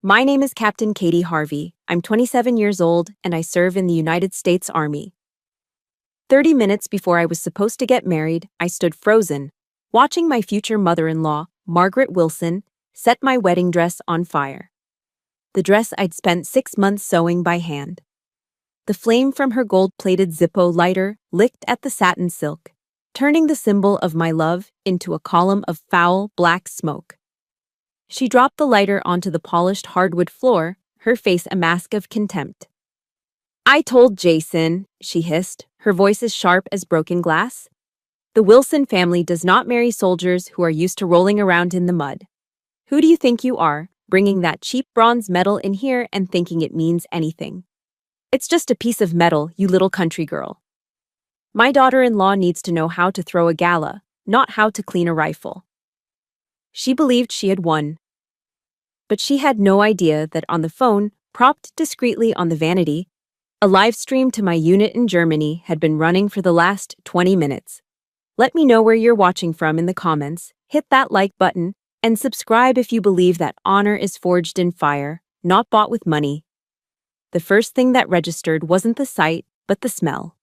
My name is Captain Katie Harvey. I'm 27 years old and I serve in the United States Army. 30 minutes before I was supposed to get married, I stood frozen, watching my future mother-in-law, Margaret Wilson, set my wedding dress on fire. The dress I'd spent 6 months sewing by hand. The flame from her gold-plated Zippo lighter licked at the satin silk, turning the symbol of my love into a column of foul, black smoke. She dropped the lighter onto the polished hardwood floor, her face a mask of contempt. "I told Jason," she hissed, her voice as sharp as broken glass. "The Wilson family does not marry soldiers who are used to rolling around in the mud. Who do you think you are, bringing that cheap bronze medal in here and thinking it means anything? It's just a piece of metal, you little country girl. My daughter-in-law needs to know how to throw a gala, not how to clean a rifle." She believed she had won. But she had no idea that on the phone, propped discreetly on the vanity, a live stream to my unit in Germany had been running for the last 20 minutes. Let me know where you're watching from in the comments, hit that like button, and subscribe if you believe that honor is forged in fire, not bought with money. The first thing that registered wasn't the sight, but the smell.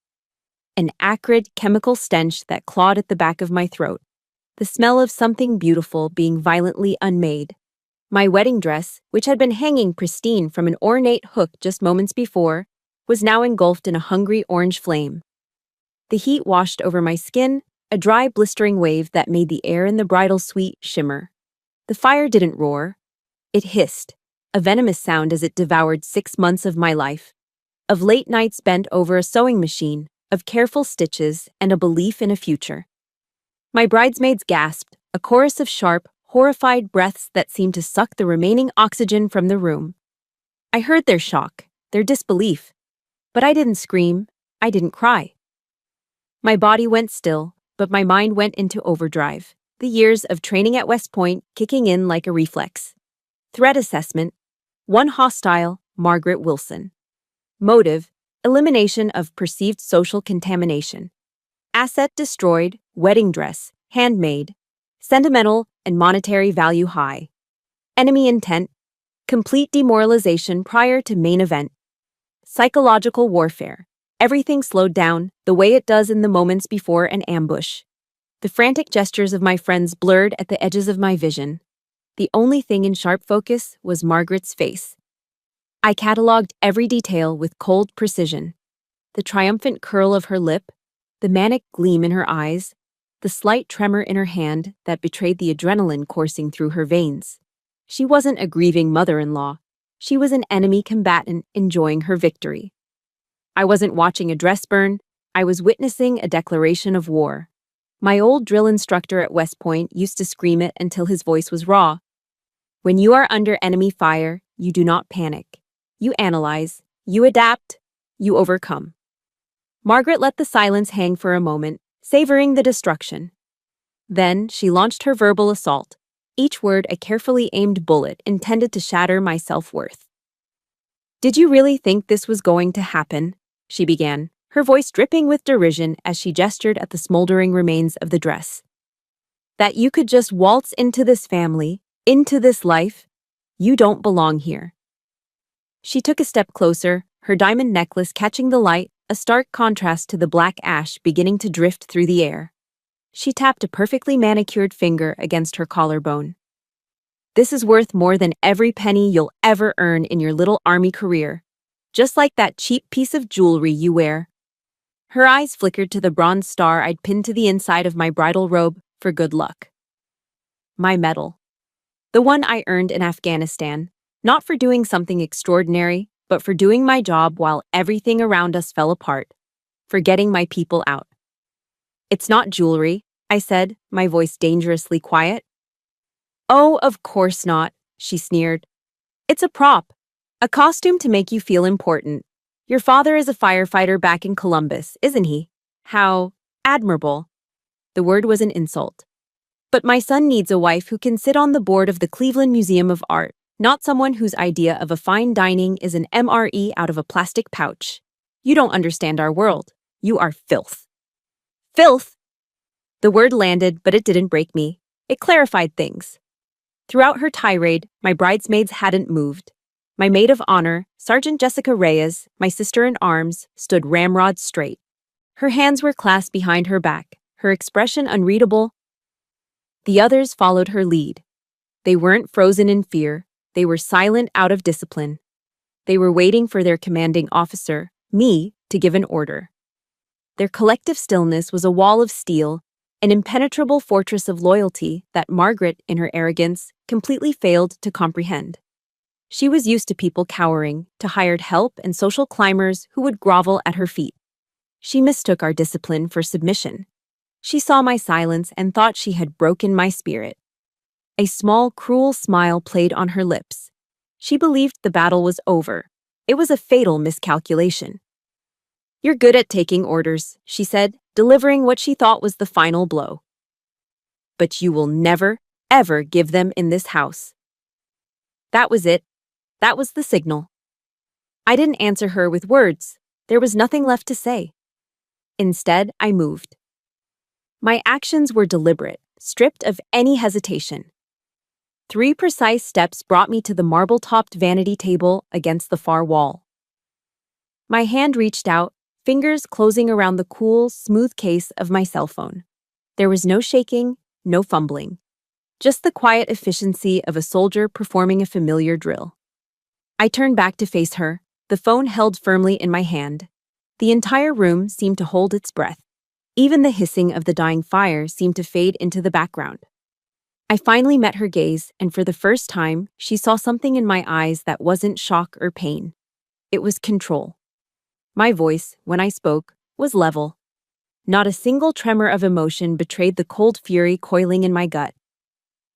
An acrid chemical stench that clawed at the back of my throat. The smell of something beautiful being violently unmade. My wedding dress, which had been hanging pristine from an ornate hook just moments before, was now engulfed in a hungry orange flame. The heat washed over my skin, a dry, blistering wave that made the air in the bridal suite shimmer. The fire didn't roar. It hissed, a venomous sound as it devoured 6 months of my life. Of late nights bent over a sewing machine, of careful stitches, and a belief in a future. My bridesmaids gasped, a chorus of sharp, horrified breaths that seemed to suck the remaining oxygen from the room. I heard their shock, their disbelief. But I didn't scream, I didn't cry. My body went still, but my mind went into overdrive, the years of training at West Point kicking in like a reflex. Threat assessment, one hostile, Margaret Wilson. Motive, elimination of perceived social contamination. Asset destroyed, wedding dress, handmade. Sentimental and monetary value high. Enemy intent, complete demoralization prior to main event. Psychological warfare, everything slowed down, the way it does in the moments before an ambush. The frantic gestures of my friends blurred at the edges of my vision. The only thing in sharp focus was Margaret's face. I cataloged every detail with cold precision. The triumphant curl of her lip, the manic gleam in her eyes, the slight tremor in her hand that betrayed the adrenaline coursing through her veins. She wasn't a grieving mother-in-law. She was an enemy combatant enjoying her victory. I wasn't watching a dress burn. I was witnessing a declaration of war. My old drill instructor at West Point used to scream it until his voice was raw. When you are under enemy fire, you do not panic. You analyze, you adapt, you overcome. Margaret let the silence hang for a moment, savoring the destruction. Then she launched her verbal assault, each word a carefully aimed bullet intended to shatter my self-worth. "Did you really think this was going to happen?" she began, her voice dripping with derision as she gestured at the smoldering remains of the dress. "That you could just waltz into this family, into this life? You don't belong here." She took a step closer, her diamond necklace catching the light, a stark contrast to the black ash beginning to drift through the air. She tapped a perfectly manicured finger against her collarbone. "This is worth more than every penny you'll ever earn in your little army career. Just like that cheap piece of jewelry you wear." Her eyes flickered to the bronze star I'd pinned to the inside of my bridal robe for good luck. My medal. The one I earned in Afghanistan, not for doing something extraordinary, but for doing my job while everything around us fell apart, for getting my people out. "It's not jewelry," I said, my voice dangerously quiet. "Oh, of course not," she sneered. "It's a prop, a costume to make you feel important. Your father is a firefighter back in Columbus, isn't he? How admirable." The word was an insult. "But my son needs a wife who can sit on the board of the Cleveland Museum of Art, not someone whose idea of a fine dining is an MRE out of a plastic pouch. You don't understand our world. You are filth." "Filth?" The word landed, but it didn't break me. It clarified things. Throughout her tirade, my bridesmaids hadn't moved. My maid of honor, Sergeant Jessica Reyes, my sister-in-arms, stood ramrod straight. Her hands were clasped behind her back, her expression unreadable. The others followed her lead. They weren't frozen in fear, they were silent out of discipline. They were waiting for their commanding officer, me, to give an order. Their collective stillness was a wall of steel, an impenetrable fortress of loyalty that Margaret, in her arrogance, completely failed to comprehend. She was used to people cowering, to hired help and social climbers who would grovel at her feet. She mistook our discipline for submission. She saw my silence and thought she had broken my spirit. A small, cruel smile played on her lips. She believed the battle was over. It was a fatal miscalculation. "You're good at taking orders," she said, delivering what she thought was the final blow. "But you will never, ever give them in this house." That was it. That was the signal. I didn't answer her with words. There was nothing left to say. Instead, I moved. My actions were deliberate, stripped of any hesitation. 3 precise steps brought me to the marble-topped vanity table against the far wall. My hand reached out, fingers closing around the cool, smooth case of my cell phone. There was no shaking, no fumbling. Just the quiet efficiency of a soldier performing a familiar drill. I turned back to face her, the phone held firmly in my hand. The entire room seemed to hold its breath. Even the hissing of the dying fire seemed to fade into the background. I finally met her gaze, and for the first time, she saw something in my eyes that wasn't shock or pain. It was control. My voice, when I spoke, was level. Not a single tremor of emotion betrayed the cold fury coiling in my gut.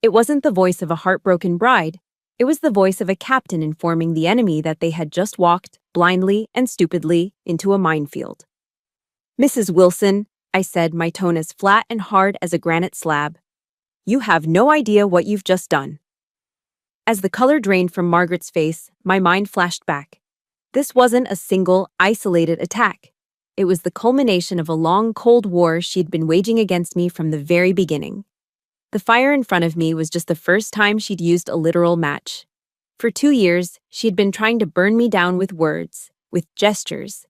It wasn't the voice of a heartbroken bride. It was the voice of a captain informing the enemy that they had just walked, blindly and stupidly, into a minefield. "Mrs. Wilson," I said, my tone as flat and hard as a granite slab, "you have no idea what you've just done." As the color drained from Margaret's face, my mind flashed back. This wasn't a single, isolated attack. It was the culmination of a long, cold war she'd been waging against me from the very beginning. The fire in front of me was just the first time she'd used a literal match. For 2 years, she'd been trying to burn me down with words, with gestures,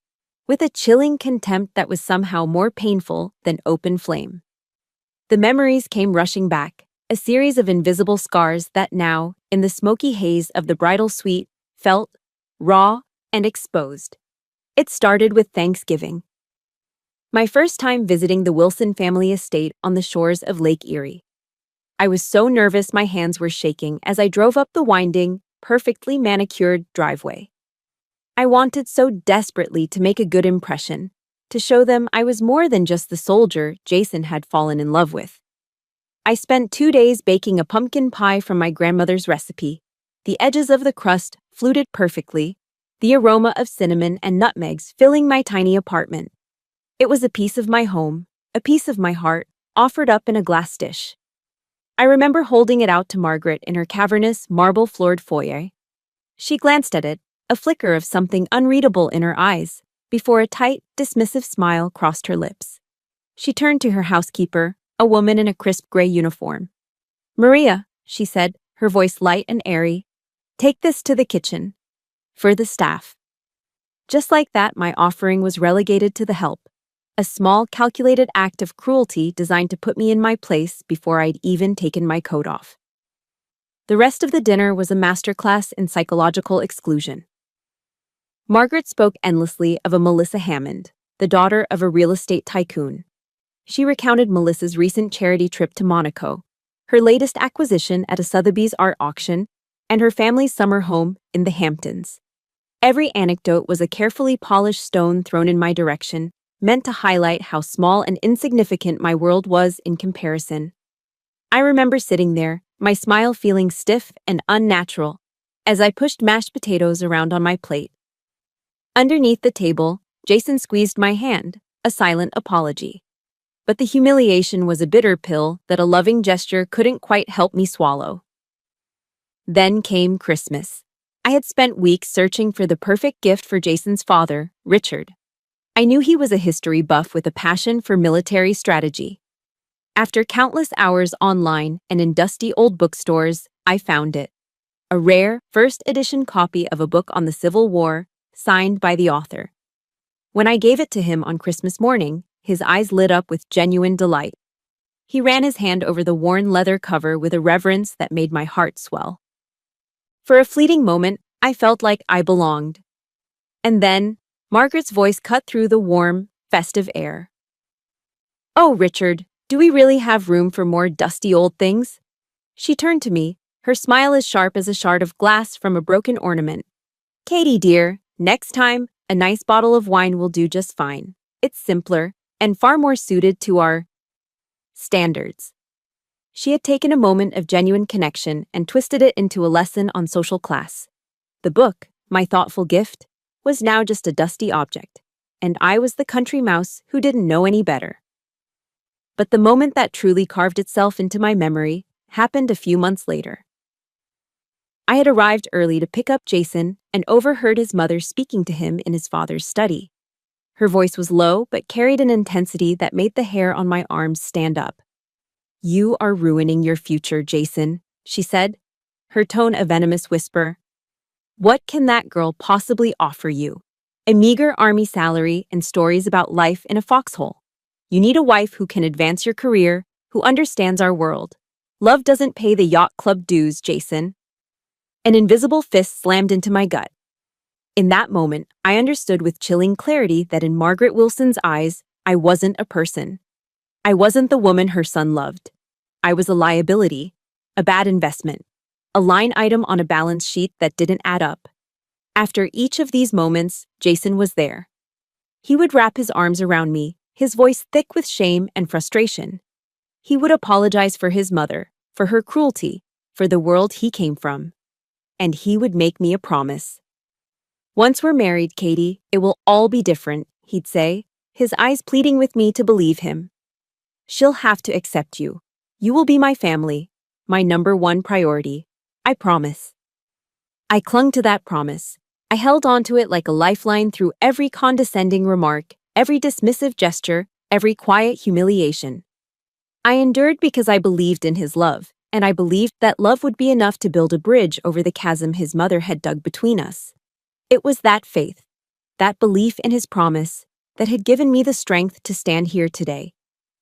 with a chilling contempt that was somehow more painful than open flame. The memories came rushing back, a series of invisible scars that now, in the smoky haze of the bridal suite, felt raw and exposed. It started with Thanksgiving. My first time visiting the Wilson family estate on the shores of Lake Erie. I was so nervous my hands were shaking as I drove up the winding, perfectly manicured driveway. I wanted so desperately to make a good impression, to show them I was more than just the soldier Jason had fallen in love with. I spent 2 days baking a pumpkin pie from my grandmother's recipe. The edges of the crust fluted perfectly, the aroma of cinnamon and nutmegs filling my tiny apartment. It was a piece of my home, a piece of my heart, offered up in a glass dish. I remember holding it out to Margaret in her cavernous, marble-floored foyer. She glanced at it, a flicker of something unreadable in her eyes, before a tight, dismissive smile crossed her lips. She turned to her housekeeper, a woman in a crisp gray uniform. "Maria," she said, her voice light and airy, "take this to the kitchen. For the staff." Just like that, my offering was relegated to the help. A small, calculated act of cruelty designed to put me in my place before I'd even taken my coat off. The rest of the dinner was a masterclass in psychological exclusion. Margaret spoke endlessly of a Melissa Hammond, the daughter of a real estate tycoon. She recounted Melissa's recent charity trip to Monaco, her latest acquisition at a Sotheby's art auction, and her family's summer home in the Hamptons. Every anecdote was a carefully polished stone thrown in my direction, meant to highlight how small and insignificant my world was in comparison. I remember sitting there, my smile feeling stiff and unnatural, as I pushed mashed potatoes around on my plate. Underneath the table, Jason squeezed my hand, a silent apology. But the humiliation was a bitter pill that a loving gesture couldn't quite help me swallow. Then came Christmas. I had spent weeks searching for the perfect gift for Jason's father, Richard. I knew he was a history buff with a passion for military strategy. After countless hours online and in dusty old bookstores, I found it. A rare, first edition copy of a book on the Civil War, signed by the author. When I gave it to him on Christmas morning, his eyes lit up with genuine delight. He ran his hand over the worn leather cover with a reverence that made my heart swell. For a fleeting moment, I felt like I belonged. And then, Margaret's voice cut through the warm, festive air. "Oh, Richard, do we really have room for more dusty old things?" She turned to me, her smile as sharp as a shard of glass from a broken ornament. "Katie, dear, next time, a nice bottle of wine will do just fine. It's simpler and far more suited to our standards." She had taken a moment of genuine connection and twisted it into a lesson on social class. The book, my thoughtful gift, was now just a dusty object, and I was the country mouse who didn't know any better. But the moment that truly carved itself into my memory happened a few months later. I had arrived early to pick up Jason and overheard his mother speaking to him in his father's study. Her voice was low but carried an intensity that made the hair on my arms stand up. "You are ruining your future, Jason," she said, her tone a venomous whisper. "What can that girl possibly offer you? A meager army salary and stories about life in a foxhole. You need a wife who can advance your career, who understands our world. Love doesn't pay the yacht club dues, Jason." An invisible fist slammed into my gut. In that moment, I understood with chilling clarity that in Margaret Wilson's eyes, I wasn't a person. I wasn't the woman her son loved. I was a liability, a bad investment, a line item on a balance sheet that didn't add up. After each of these moments, Jason was there. He would wrap his arms around me, his voice thick with shame and frustration. He would apologize for his mother, for her cruelty, for the world he came from. And he would make me a promise. "Once we're married, Katie, it will all be different," he'd say, his eyes pleading with me to believe him. "She'll have to accept you. You will be my family, my number one priority. I promise." I clung to that promise. I held on to it like a lifeline through every condescending remark, every dismissive gesture, every quiet humiliation. I endured because I believed in his love, and I believed that love would be enough to build a bridge over the chasm his mother had dug between us. It was that faith, that belief in his promise, that had given me the strength to stand here today,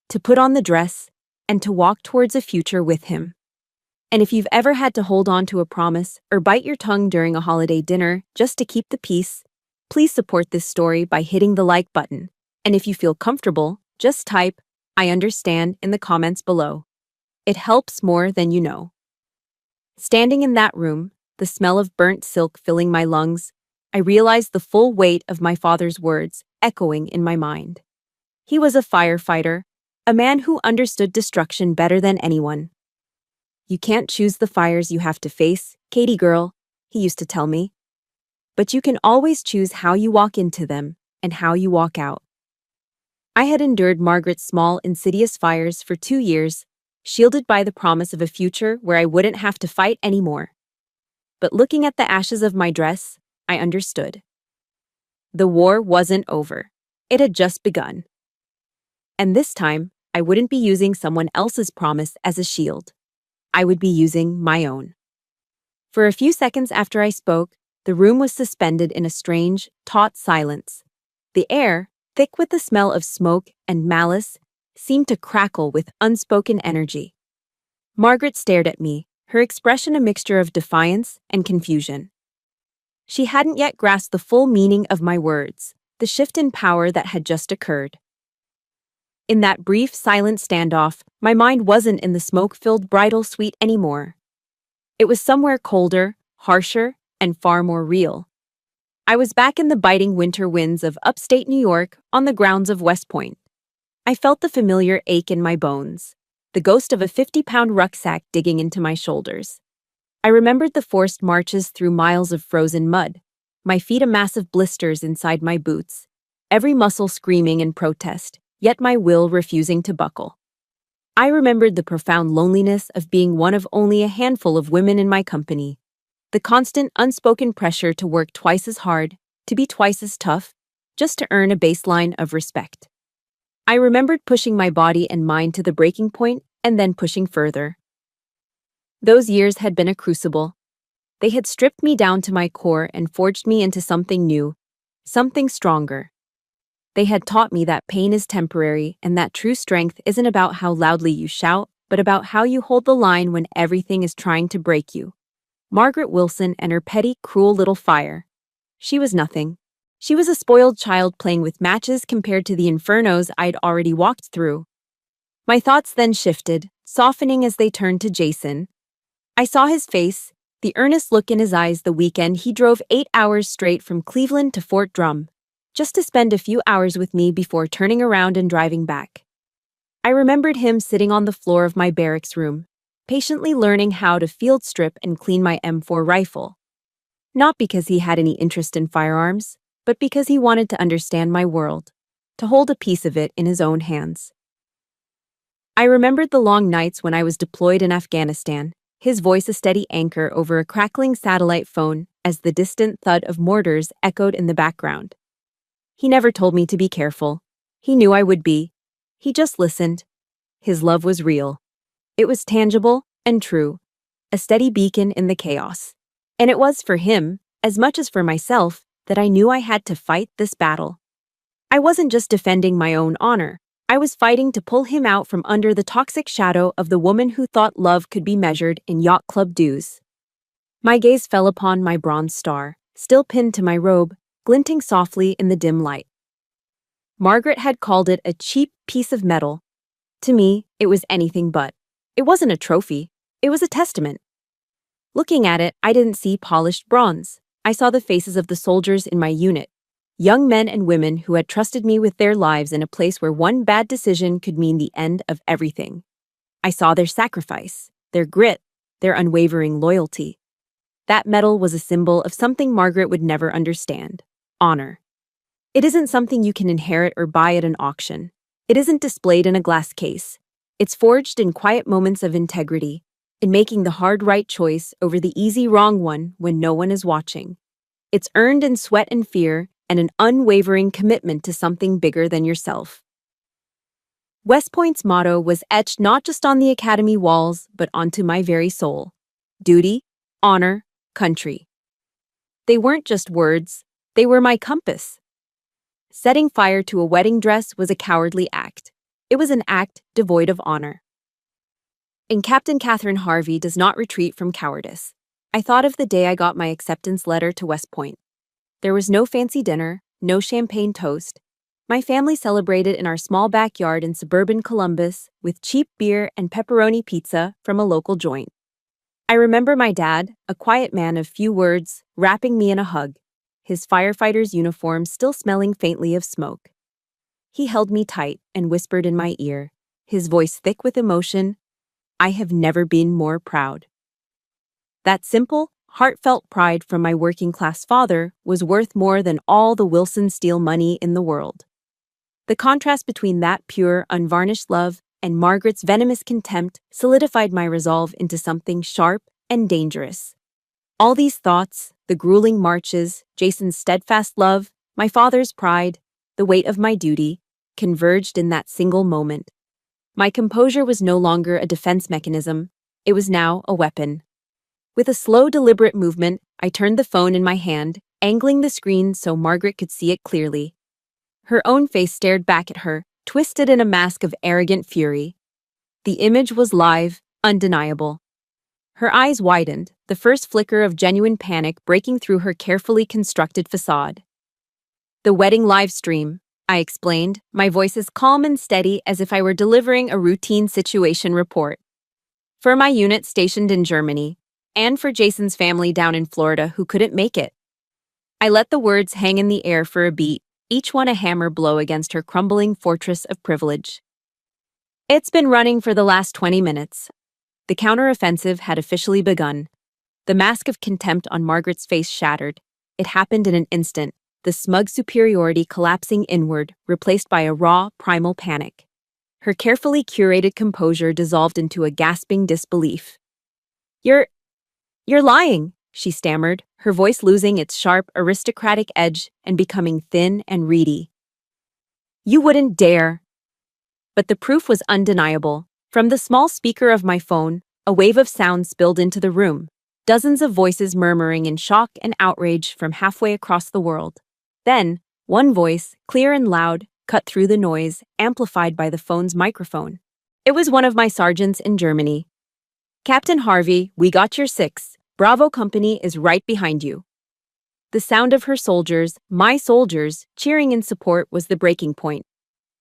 to put on the dress, and to walk towards a future with him. And if you've ever had to hold on to a promise or bite your tongue during a holiday dinner just to keep the peace, please support this story by hitting the like button. And if you feel comfortable, just type, "I understand," in the comments below. It helps more than you know. Standing in that room, the smell of burnt silk filling my lungs, I realized the full weight of my father's words echoing in my mind. He was a firefighter, a man who understood destruction better than anyone. "You can't choose the fires you have to face, Katie girl," he used to tell me. "But you can always choose how you walk into them and how you walk out." I had endured Margaret's small, insidious fires for 2 years, shielded by the promise of a future where I wouldn't have to fight anymore. But looking at the ashes of my dress, I understood. The war wasn't over. It had just begun. And this time, I wouldn't be using someone else's promise as a shield. I would be using my own. For a few seconds after I spoke, the room was suspended in a strange, taut silence. The air, thick with the smell of smoke and malice, seemed to crackle with unspoken energy. Margaret stared at me, her expression a mixture of defiance and confusion. She hadn't yet grasped the full meaning of my words, the shift in power that had just occurred. In that brief, silent standoff, my mind wasn't in the smoke-filled bridal suite anymore. It was somewhere colder, harsher, and far more real. I was back in the biting winter winds of upstate New York on the grounds of West Point. I felt the familiar ache in my bones, the ghost of a 50-pound rucksack digging into my shoulders. I remembered the forced marches through miles of frozen mud, my feet a massive blisters inside my boots, every muscle screaming in protest, yet my will refusing to buckle. I remembered the profound loneliness of being one of only a handful of women in my company, the constant unspoken pressure to work twice as hard, to be twice as tough, just to earn a baseline of respect. I remembered pushing my body and mind to the breaking point and then pushing further. Those years had been a crucible. They had stripped me down to my core and forged me into something new, something stronger. They had taught me that pain is temporary and that true strength isn't about how loudly you shout, but about how you hold the line when everything is trying to break you. Margaret Wilson and her petty, cruel little fire. She was nothing. She was a spoiled child playing with matches compared to the infernos I'd already walked through. My thoughts then shifted, softening as they turned to Jason. I saw his face, the earnest look in his eyes the weekend he drove 8 hours straight from Cleveland to Fort Drum, just to spend a few hours with me before turning around and driving back. I remembered him sitting on the floor of my barracks room, patiently learning how to field strip and clean my M4 rifle. Not because he had any interest in firearms, but because he wanted to understand my world, to hold a piece of it in his own hands. I remembered the long nights when I was deployed in Afghanistan, his voice a steady anchor over a crackling satellite phone as the distant thud of mortars echoed in the background. He never told me to be careful. He knew I would be. He just listened. His love was real. It was tangible and true, a steady beacon in the chaos. And it was for him, as much as for myself, that I knew I had to fight this battle. I wasn't just defending my own honor. I was fighting to pull him out from under the toxic shadow of the woman who thought love could be measured in yacht club dues. My gaze fell upon my bronze star, still pinned to my robe, glinting softly in the dim light. Margaret had called it a cheap piece of metal. To me, it was anything but. It wasn't a trophy. It was a testament. Looking at it, I didn't see polished bronze. I saw the faces of the soldiers in my unit, young men and women who had trusted me with their lives in a place where one bad decision could mean the end of everything. I saw their sacrifice, their grit, their unwavering loyalty. That medal was a symbol of something Margaret would never understand: honor. It isn't something you can inherit or buy at an auction. It isn't displayed in a glass case. It's forged in quiet moments of integrity, in making the hard right choice over the easy wrong one when no one is watching. It's earned in sweat and fear and an unwavering commitment to something bigger than yourself. West Point's motto was etched not just on the academy walls, but onto my very soul: duty, honor, country. They weren't just words, they were my compass. Setting fire to a wedding dress was a cowardly act. It was an act devoid of honor. And Captain Catherine Harvey does not retreat from cowardice. I thought of the day I got my acceptance letter to West Point. There was no fancy dinner, no champagne toast. My family celebrated in our small backyard in suburban Columbus with cheap beer and pepperoni pizza from a local joint. I remember my dad, a quiet man of few words, wrapping me in a hug, his firefighter's uniform still smelling faintly of smoke. He held me tight and whispered in my ear, his voice thick with emotion, "I have never been more proud." That simple, heartfelt pride from my working-class father was worth more than all the Wilson Steel money in the world. The contrast between that pure, unvarnished love and Margaret's venomous contempt solidified my resolve into something sharp and dangerous. All these thoughts, the grueling marches, Jason's steadfast love, my father's pride, the weight of my duty, converged in that single moment. My composure was no longer a defense mechanism. It was now a weapon. With a slow, deliberate movement, I turned the phone in my hand, angling the screen so Margaret could see it clearly. Her own face stared back at her, twisted in a mask of arrogant fury. The image was live, undeniable. Her eyes widened, the first flicker of genuine panic breaking through her carefully constructed facade. "The wedding live stream," I explained, my voice as calm and steady as if I were delivering a routine situation report. "For my unit stationed in Germany, and for Jason's family down in Florida who couldn't make it." I let the words hang in the air for a beat, each one a hammer blow against her crumbling fortress of privilege. It's been running for the last 20 minutes. The counteroffensive had officially begun. The mask of contempt on Margaret's face shattered. It happened in an instant, the smug superiority collapsing inward, replaced by a raw, primal panic. Her carefully curated composure dissolved into a gasping disbelief. You're lying," she stammered, her voice losing its sharp, aristocratic edge and becoming thin and reedy. "You wouldn't dare." But the proof was undeniable. From the small speaker of my phone, A wave of sound spilled into the room, dozens of voices murmuring in shock and outrage from halfway across the world. Then, one voice, clear and loud, cut through the noise, amplified by the phone's microphone. It was one of my sergeants in Germany. "Captain Harvey, we got your 6. Bravo Company is right behind you." The sound of her soldiers, my soldiers, cheering in support was the breaking point.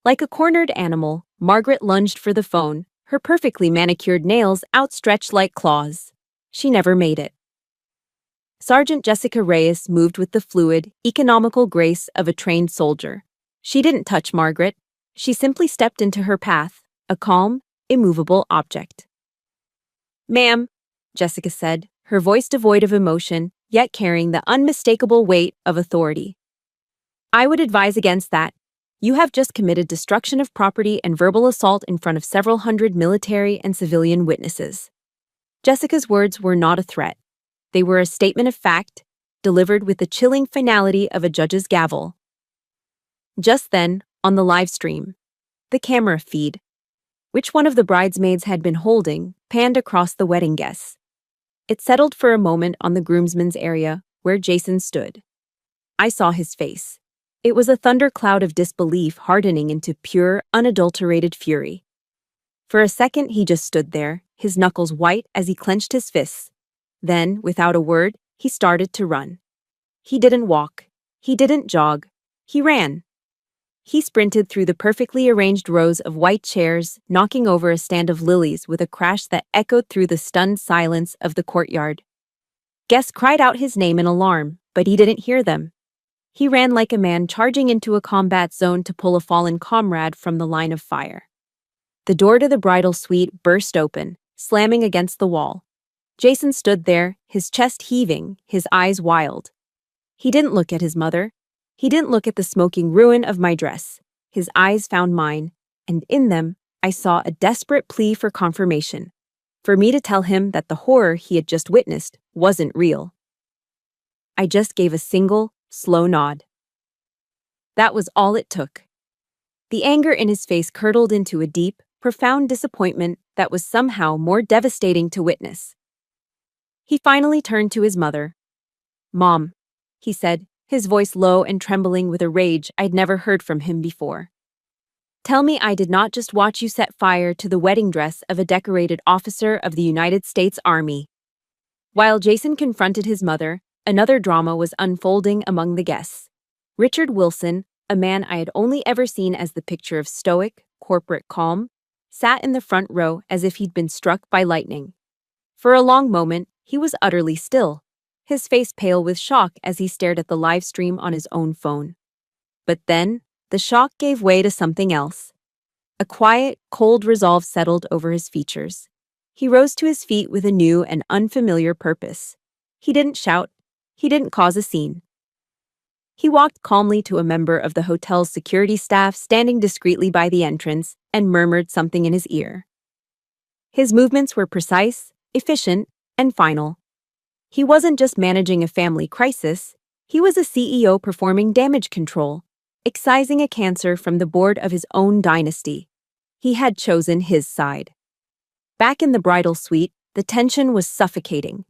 Like a cornered animal, Margaret lunged for the phone, her perfectly manicured nails outstretched like claws. She never made it. Sergeant Jessica Reyes moved with the fluid, economical grace of a trained soldier. She didn't touch Margaret. She simply stepped into her path, a calm, immovable object. "Ma'am," Jessica said, her voice devoid of emotion, yet carrying the unmistakable weight of authority. "I would advise against that. You have just committed destruction of property and verbal assault in front of several hundred military and civilian witnesses." Jessica's words were not a threat. They were a statement of fact, delivered with the chilling finality of a judge's gavel. Just then, on the live stream, the camera feed, which one of the bridesmaids had been holding, panned across the wedding guests. It settled for a moment on the groomsmen's area, where Jason stood. I saw his face. It was a thundercloud of disbelief hardening into pure, unadulterated fury. For a second he just stood there, his knuckles white as he clenched his fists. Then, without a word, he started to run. He didn't walk. He didn't jog. He ran. He sprinted through the perfectly arranged rows of white chairs, knocking over a stand of lilies with a crash that echoed through the stunned silence of the courtyard. Guests cried out his name in alarm, but he didn't hear them. He ran like a man charging into a combat zone to pull a fallen comrade from the line of fire. The door to the bridal suite burst open, slamming against the wall. Jason stood there, his chest heaving, his eyes wild. He didn't look at his mother. He didn't look at the smoking ruin of my dress. His eyes found mine, and in them, I saw a desperate plea for confirmation, for me to tell him that the horror he had just witnessed wasn't real. I just gave a single, slow nod. That was all it took. The anger in his face curdled into a deep, profound disappointment that was somehow more devastating to witness. He finally turned to his mother. "Mom," he said, his voice low and trembling with a rage I'd never heard from him before. "Tell me I did not just watch you set fire to the wedding dress of a decorated officer of the United States Army." While Jason confronted his mother, another drama was unfolding among the guests. Richard Wilson, a man I had only ever seen as the picture of stoic, corporate calm, sat in the front row as if he'd been struck by lightning. For a long moment, he was utterly still, his face pale with shock as he stared at the live stream on his own phone. But then, the shock gave way to something else. A quiet, cold resolve settled over his features. He rose to his feet with a new and unfamiliar purpose. He didn't shout. He didn't cause a scene. He walked calmly to a member of the hotel's security staff standing discreetly by the entrance and murmured something in his ear. His movements were precise, efficient, and final. He wasn't just managing a family crisis, he was a CEO performing damage control, excising a cancer from the board of his own dynasty. He had chosen his side. Back in the bridal suite, the tension was suffocating.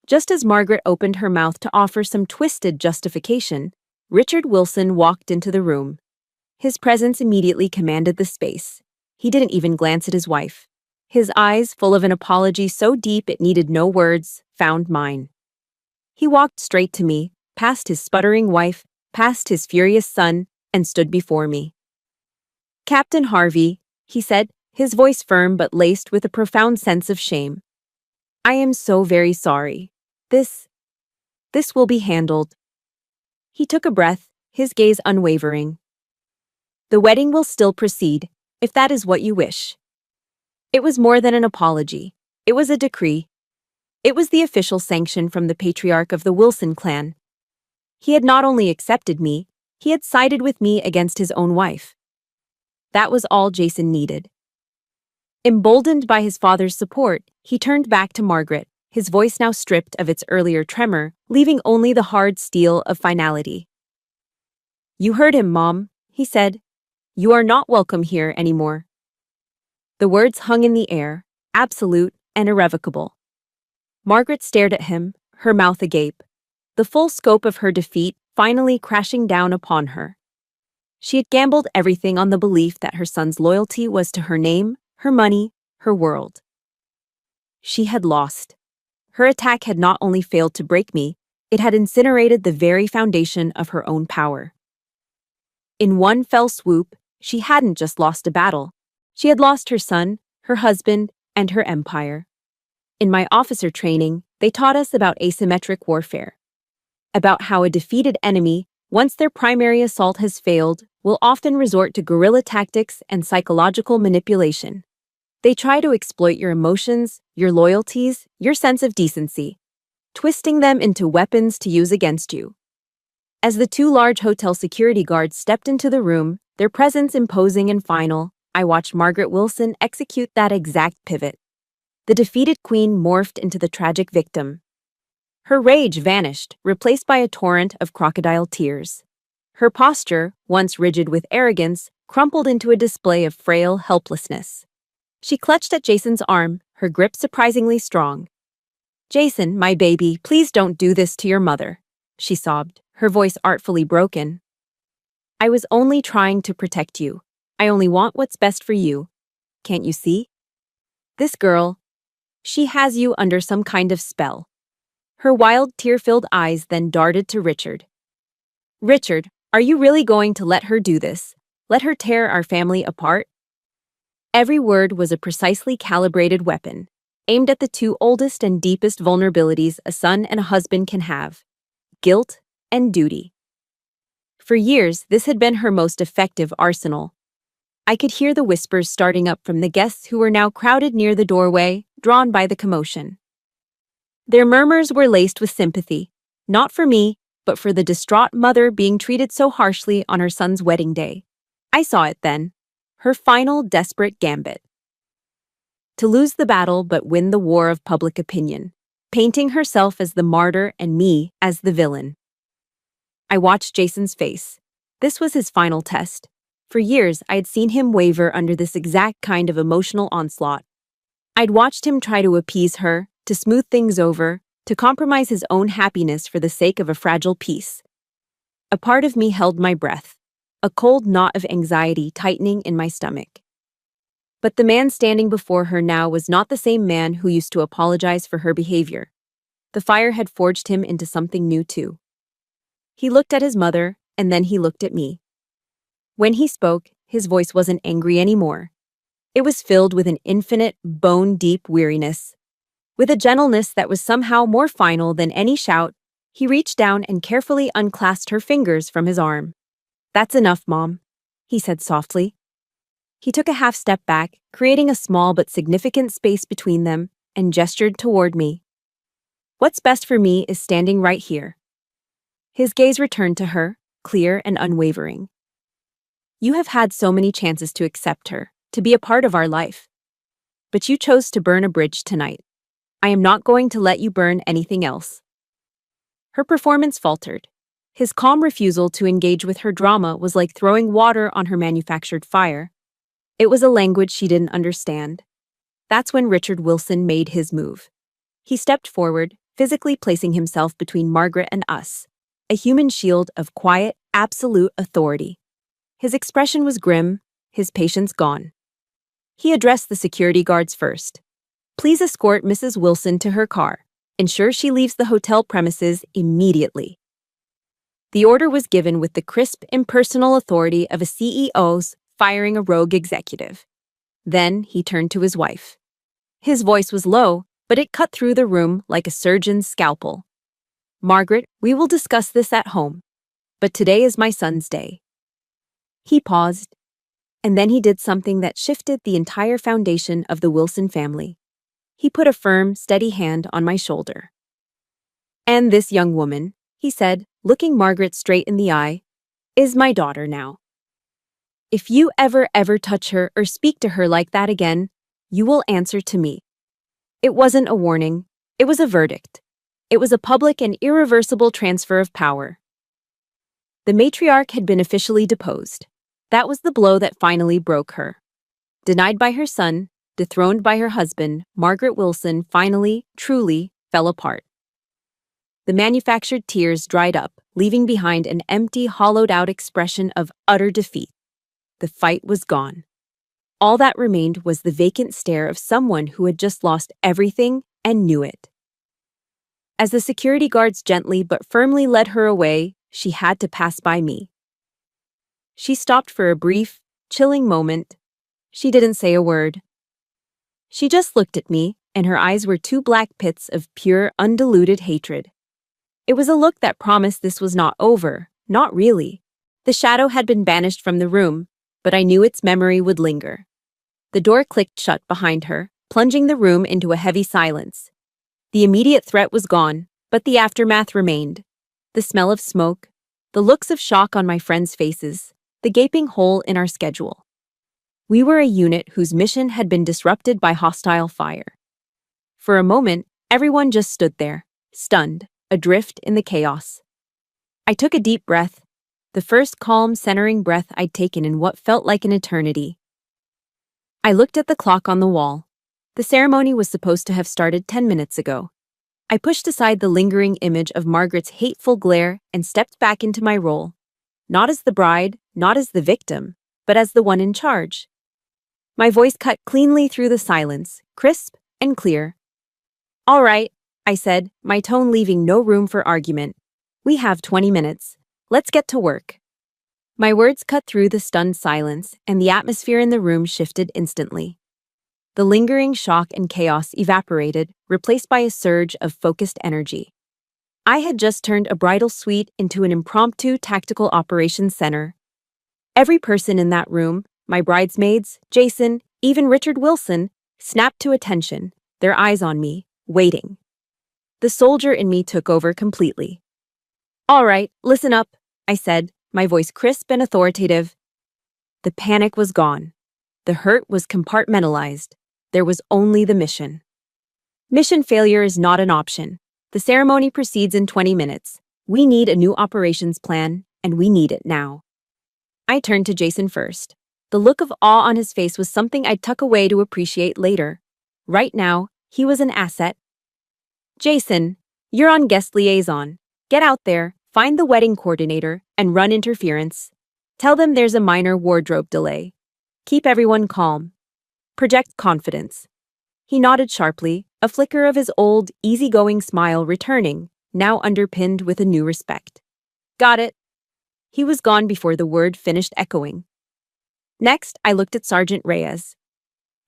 Just as Margaret opened her mouth to offer some twisted justification, Richard Wilson walked into the room. His presence immediately commanded the space. He didn't even glance at his wife. His eyes, full of an apology so deep it needed no words, found mine. He walked straight to me, past his sputtering wife, past his furious son, and stood before me. "Captain Harvey," he said, his voice firm but laced with a profound sense of shame. "I am so very sorry. This will be handled." He took a breath, his gaze unwavering. "The wedding will still proceed, if that is what you wish." It was more than an apology. It was a decree. It was the official sanction from the patriarch of the Wilson clan. He had not only accepted me, he had sided with me against his own wife. That was all Jason needed. Emboldened by his father's support, he turned back to Margaret, his voice now stripped of its earlier tremor, leaving only the hard steel of finality. "You heard him, Mom," he said. "You are not welcome here anymore." The words hung in the air, absolute, and irrevocable. Margaret stared at him, her mouth agape, the full scope of her defeat finally crashing down upon her. She had gambled everything on the belief that her son's loyalty was to her name, her money, her world. She had lost. Her attack had not only failed to break me, it had incinerated the very foundation of her own power. In one fell swoop, she hadn't just lost a battle. She had lost her son, her husband, and her empire. In my officer training, they taught us about asymmetric warfare, about how a defeated enemy, once their primary assault has failed, will often resort to guerrilla tactics and psychological manipulation. They try to exploit your emotions, your loyalties, your sense of decency, twisting them into weapons to use against you. As the two large hotel security guards stepped into the room, their presence imposing and final, I watched Margaret Wilson execute that exact pivot. The defeated queen morphed into the tragic victim. Her rage vanished, replaced by a torrent of crocodile tears. Her posture, once rigid with arrogance, crumpled into a display of frail helplessness. She clutched at Jason's arm, her grip surprisingly strong. "Jason, my baby, please don't do this to your mother," she sobbed, her voice artfully broken. "I was only trying to protect you. I only want what's best for you. Can't you see? This girl, she has you under some kind of spell." Her wild, tear-filled eyes then darted to Richard. "Richard, are you really going to let her do this? Let her tear our family apart?" Every word was a precisely calibrated weapon, aimed at the two oldest and deepest vulnerabilities a son and a husband can have: guilt and duty. For years, this had been her most effective arsenal. I could hear the whispers starting up from the guests who were now crowded near the doorway, drawn by the commotion. Their murmurs were laced with sympathy, not for me, but for the distraught mother being treated so harshly on her son's wedding day. I saw it then, her final desperate gambit. To lose the battle but win the war of public opinion, painting herself as the martyr and me as the villain. I watched Jason's face. This was his final test. For years, I had seen him waver under this exact kind of emotional onslaught. I'd watched him try to appease her, to smooth things over, to compromise his own happiness for the sake of a fragile peace. A part of me held my breath, a cold knot of anxiety tightening in my stomach. But the man standing before her now was not the same man who used to apologize for her behavior. The fire had forged him into something new too. He looked at his mother, and then he looked at me. When he spoke, his voice wasn't angry anymore. It was filled with an infinite, bone-deep weariness. With a gentleness that was somehow more final than any shout, he reached down and carefully unclasped her fingers from his arm. "That's enough, Mom," he said softly. He took a half step back, creating a small but significant space between them, and gestured toward me. "What's best for me is standing right here." His gaze returned to her, clear and unwavering. "You have had so many chances to accept her, to be a part of our life. But you chose to burn a bridge tonight. I am not going to let you burn anything else." Her performance faltered. His calm refusal to engage with her drama was like throwing water on her manufactured fire. It was a language she didn't understand. That's when Richard Wilson made his move. He stepped forward, physically placing himself between Margaret and us, a human shield of quiet, absolute authority. His expression was grim, his patience gone. He addressed the security guards first. "Please escort Mrs. Wilson to her car. Ensure she leaves the hotel premises immediately." The order was given with the crisp, impersonal authority of a CEO's firing a rogue executive. Then he turned to his wife. His voice was low, but it cut through the room like a surgeon's scalpel. "Margaret, we will discuss this at home. But today is my son's day." He paused, and then he did something that shifted the entire foundation of the Wilson family. He put a firm, steady hand on my shoulder. "And this young woman," he said, looking Margaret straight in the eye, "is my daughter now. If you ever touch her or speak to her like that again, you will answer to me." It wasn't a warning, it was a verdict. It was a public and irreversible transfer of power. The matriarch had been officially deposed. That was the blow that finally broke her. Denied by her son, dethroned by her husband, Margaret Wilson finally, truly, fell apart. The manufactured tears dried up, leaving behind an empty, hollowed-out expression of utter defeat. The fight was gone. All that remained was the vacant stare of someone who had just lost everything and knew it. As the security guards gently but firmly led her away, she had to pass by me. She stopped for a brief, chilling moment. She didn't say a word. She just looked at me, and her eyes were two black pits of pure, undiluted hatred. It was a look that promised this was not over, not really. The shadow had been banished from the room, but I knew its memory would linger. The door clicked shut behind her, plunging the room into a heavy silence. The immediate threat was gone, but the aftermath remained. The smell of smoke, the looks of shock on my friends' faces, the gaping hole in our schedule. We were a unit whose mission had been disrupted by hostile fire. For a moment, everyone just stood there, stunned, adrift in the chaos. I took a deep breath, the first calm, centering breath I'd taken in what felt like an eternity. I looked at the clock on the wall. The ceremony was supposed to have started 10 minutes ago. I pushed aside the lingering image of Margaret's hateful glare and stepped back into my role. Not as the bride, not as the victim, but as the one in charge. My voice cut cleanly through the silence, crisp and clear. "All right," I said, my tone leaving no room for argument. "We have 20 minutes. Let's get to work." My words cut through the stunned silence, and the atmosphere in the room shifted instantly. The lingering shock and chaos evaporated, replaced by a surge of focused energy. I had just turned a bridal suite into an impromptu tactical operations center. Every person in that room, my bridesmaids, Jason, even Richard Wilson, snapped to attention, their eyes on me, waiting. The soldier in me took over completely. "All right, listen up," I said, my voice crisp and authoritative. The panic was gone. The hurt was compartmentalized. There was only the mission. Mission failure is not an option. The ceremony proceeds in 20 minutes. We need a new operations plan, and we need it now. I turned to Jason first. The look of awe on his face was something I'd tuck away to appreciate later. Right now, he was an asset. "Jason, you're on guest liaison. Get out there, find the wedding coordinator, and run interference. Tell them there's a minor wardrobe delay. Keep everyone calm. Project confidence." He nodded sharply, a flicker of his old, easygoing smile returning, now underpinned with a new respect. "Got it." He was gone before the word finished echoing. Next, I looked at Sergeant Reyes.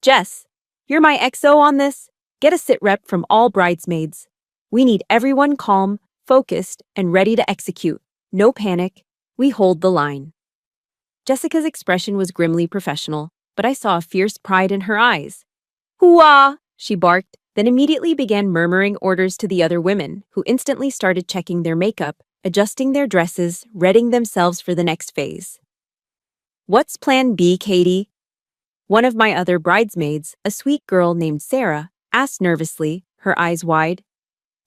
"Jess, you're my XO on this. Get a sit rep from all bridesmaids. We need everyone calm, focused, and ready to execute. No panic. We hold the line." Jessica's expression was grimly professional, but I saw a fierce pride in her eyes. "Hoo-ah!" she barked, then immediately began murmuring orders to the other women, who instantly started checking their makeup, adjusting their dresses, readying themselves for the next phase. "What's Plan B, Katie?" One of my other bridesmaids, a sweet girl named Sarah, asked nervously, her eyes wide.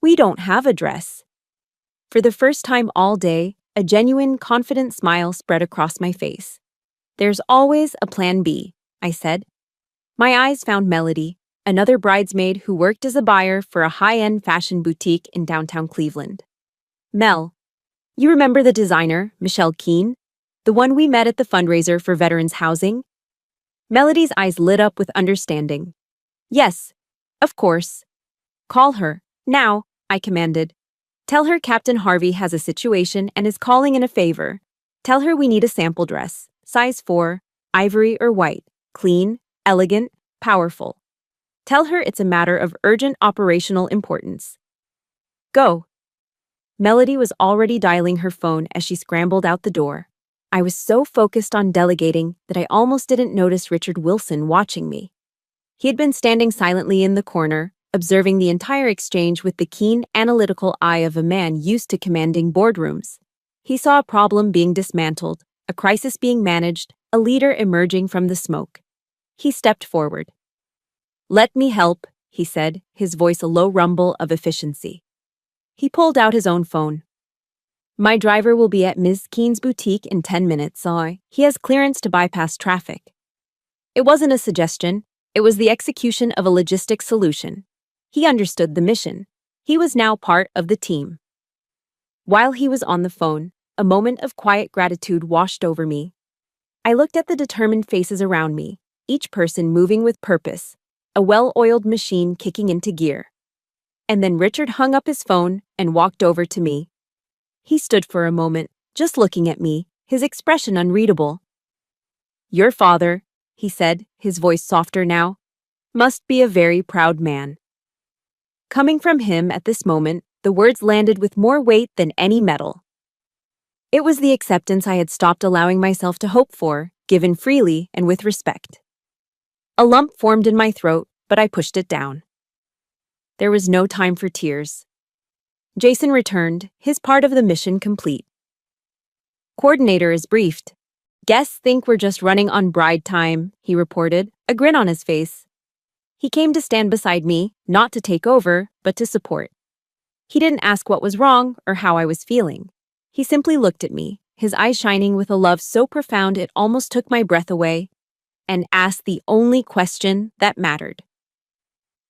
"We don't have a dress." For the first time all day, a genuine, confident smile spread across my face. "There's always a Plan B," I said. My eyes found Melody, another bridesmaid who worked as a buyer for a high-end fashion boutique in downtown Cleveland. "Mel, you remember the designer, Michelle Keane? The one we met at the fundraiser for veterans housing?" Melody's eyes lit up with understanding. "Yes, of course." "Call her, now," I commanded. "Tell her Captain Harvey has a situation and is calling in a favor. Tell her we need a sample dress, size 4, ivory or white, clean, elegant, powerful. Tell her it's a matter of urgent operational importance. Go." Melody was already dialing her phone as she scrambled out the door. I was so focused on delegating that I almost didn't notice Richard Wilson watching me. He had been standing silently in the corner, observing the entire exchange with the keen, analytical eye of a man used to commanding boardrooms. He saw a problem being dismantled, a crisis being managed, a leader emerging from the smoke. He stepped forward. "Let me help," he said, his voice a low rumble of efficiency. He pulled out his own phone. "My driver will be at Ms. Keene's boutique in 10 minutes, so he has clearance to bypass traffic." It wasn't a suggestion. It was the execution of a logistic solution. He understood the mission. He was now part of the team. While he was on the phone, a moment of quiet gratitude washed over me. I looked at the determined faces around me, each person moving with purpose, a well-oiled machine kicking into gear. And then Richard hung up his phone and walked over to me. He stood for a moment, just looking at me, his expression unreadable. "Your father," he said, his voice softer now, "must be a very proud man." Coming from him at this moment, the words landed with more weight than any medal. It was the acceptance I had stopped allowing myself to hope for, given freely and with respect. A lump formed in my throat, but I pushed it down. There was no time for tears. Jason returned, his part of the mission complete. "Coordinator is briefed. Guests think we're just running on bride time," he reported, a grin on his face. He came to stand beside me, not to take over, but to support. He didn't ask what was wrong or how I was feeling. He simply looked at me, his eyes shining with a love so profound it almost took my breath away, and asked the only question that mattered.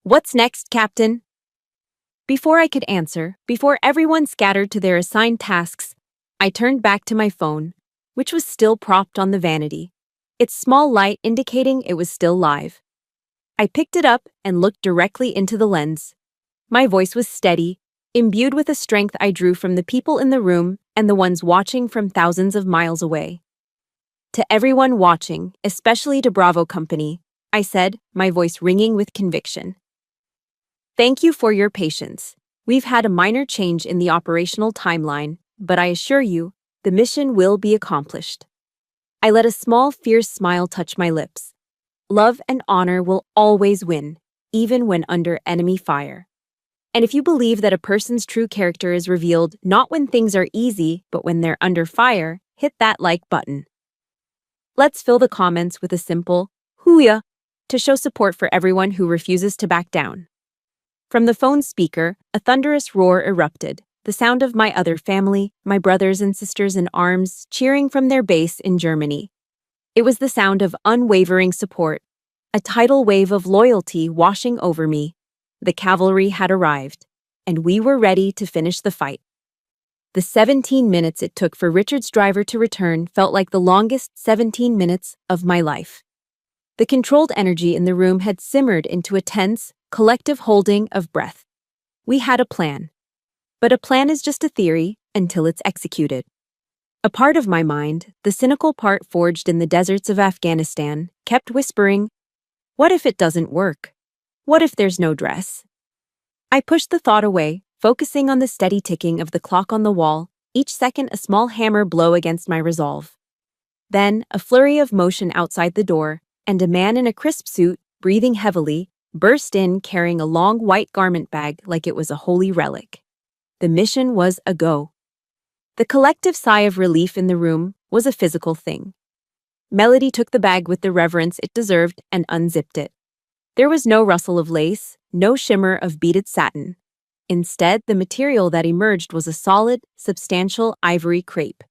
"What's next, Captain?" Before I could answer, before everyone scattered to their assigned tasks, I turned back to my phone, which was still propped on the vanity, its small light indicating it was still live. I picked it up and looked directly into the lens. My voice was steady, imbued with a strength I drew from the people in the room and the ones watching from thousands of miles away. "To everyone watching, especially to Bravo Company," I said, my voice ringing with conviction. "Thank you for your patience. We've had a minor change in the operational timeline, but I assure you, the mission will be accomplished." I let a small, fierce smile touch my lips. Love and honor will always win, even when under enemy fire. And if you believe that a person's true character is revealed not when things are easy, but when they're under fire, hit that like button. Let's fill the comments with a simple "hooyah" to show support for everyone who refuses to back down. From the phone speaker, a thunderous roar erupted, the sound of my other family, my brothers and sisters in arms, cheering from their base in Germany. It was the sound of unwavering support, a tidal wave of loyalty washing over me. The cavalry had arrived, and we were ready to finish the fight. The 17 minutes it took for Richard's driver to return felt like the longest 17 minutes of my life. The controlled energy in the room had simmered into a tense, collective holding of breath. We had a plan. But a plan is just a theory until it's executed. A part of my mind, the cynical part forged in the deserts of Afghanistan, kept whispering, "What if it doesn't work? What if there's no dress?" I pushed the thought away, focusing on the steady ticking of the clock on the wall, each second a small hammer blow against my resolve. Then, a flurry of motion outside the door, and a man in a crisp suit, breathing heavily, burst in carrying a long white garment bag like it was a holy relic. The mission was a go. The collective sigh of relief in the room was a physical thing. Melody took the bag with the reverence it deserved and unzipped it. There was no rustle of lace, no shimmer of beaded satin. Instead, the material that emerged was a solid, substantial ivory crepe.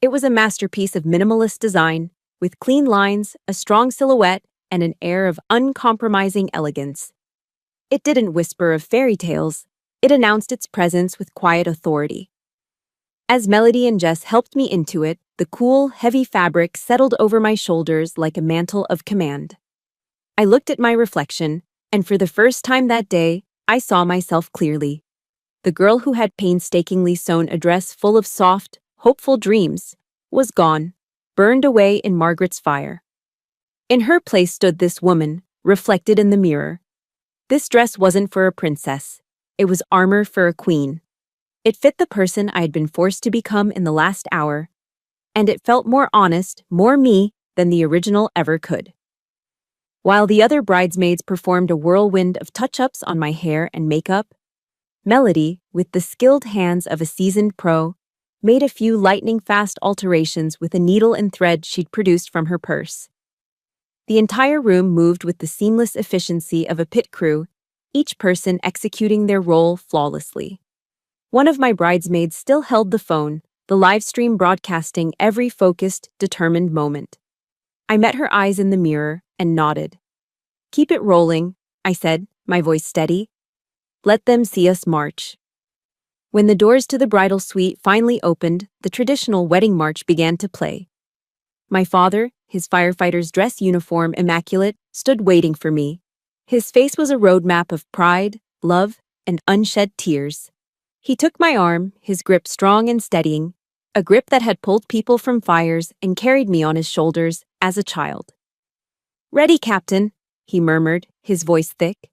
It was a masterpiece of minimalist design, with clean lines, a strong silhouette, and an air of uncompromising elegance. It didn't whisper of fairy tales. It announced its presence with quiet authority. As Melody and Jess helped me into it, the cool, heavy fabric settled over my shoulders like a mantle of command. I looked at my reflection, and for the first time that day, I saw myself clearly. The girl who had painstakingly sewn a dress full of soft, hopeful dreams was gone, burned away in Margaret's fire. In her place stood this woman, reflected in the mirror. This dress wasn't for a princess. It was armor for a queen. It fit the person I had been forced to become in the last hour, and it felt more honest, more me, than the original ever could. While the other bridesmaids performed a whirlwind of touch-ups on my hair and makeup, Melody, with the skilled hands of a seasoned pro, made a few lightning-fast alterations with a needle and thread she'd produced from her purse. The entire room moved with the seamless efficiency of a pit crew, each person executing their role flawlessly. One of my bridesmaids still held the phone, the live stream broadcasting every focused, determined moment. I met her eyes in the mirror and nodded. Keep it rolling, I said, my voice steady. Let them see us march. When the doors to the bridal suite finally opened, the traditional wedding march began to play. My father, his firefighter's dress uniform immaculate, stood waiting for me. His face was a roadmap of pride, love, and unshed tears. He took my arm, his grip strong and steadying, a grip that had pulled people from fires and carried me on his shoulders as a child. "Ready, Captain," he murmured, his voice thick.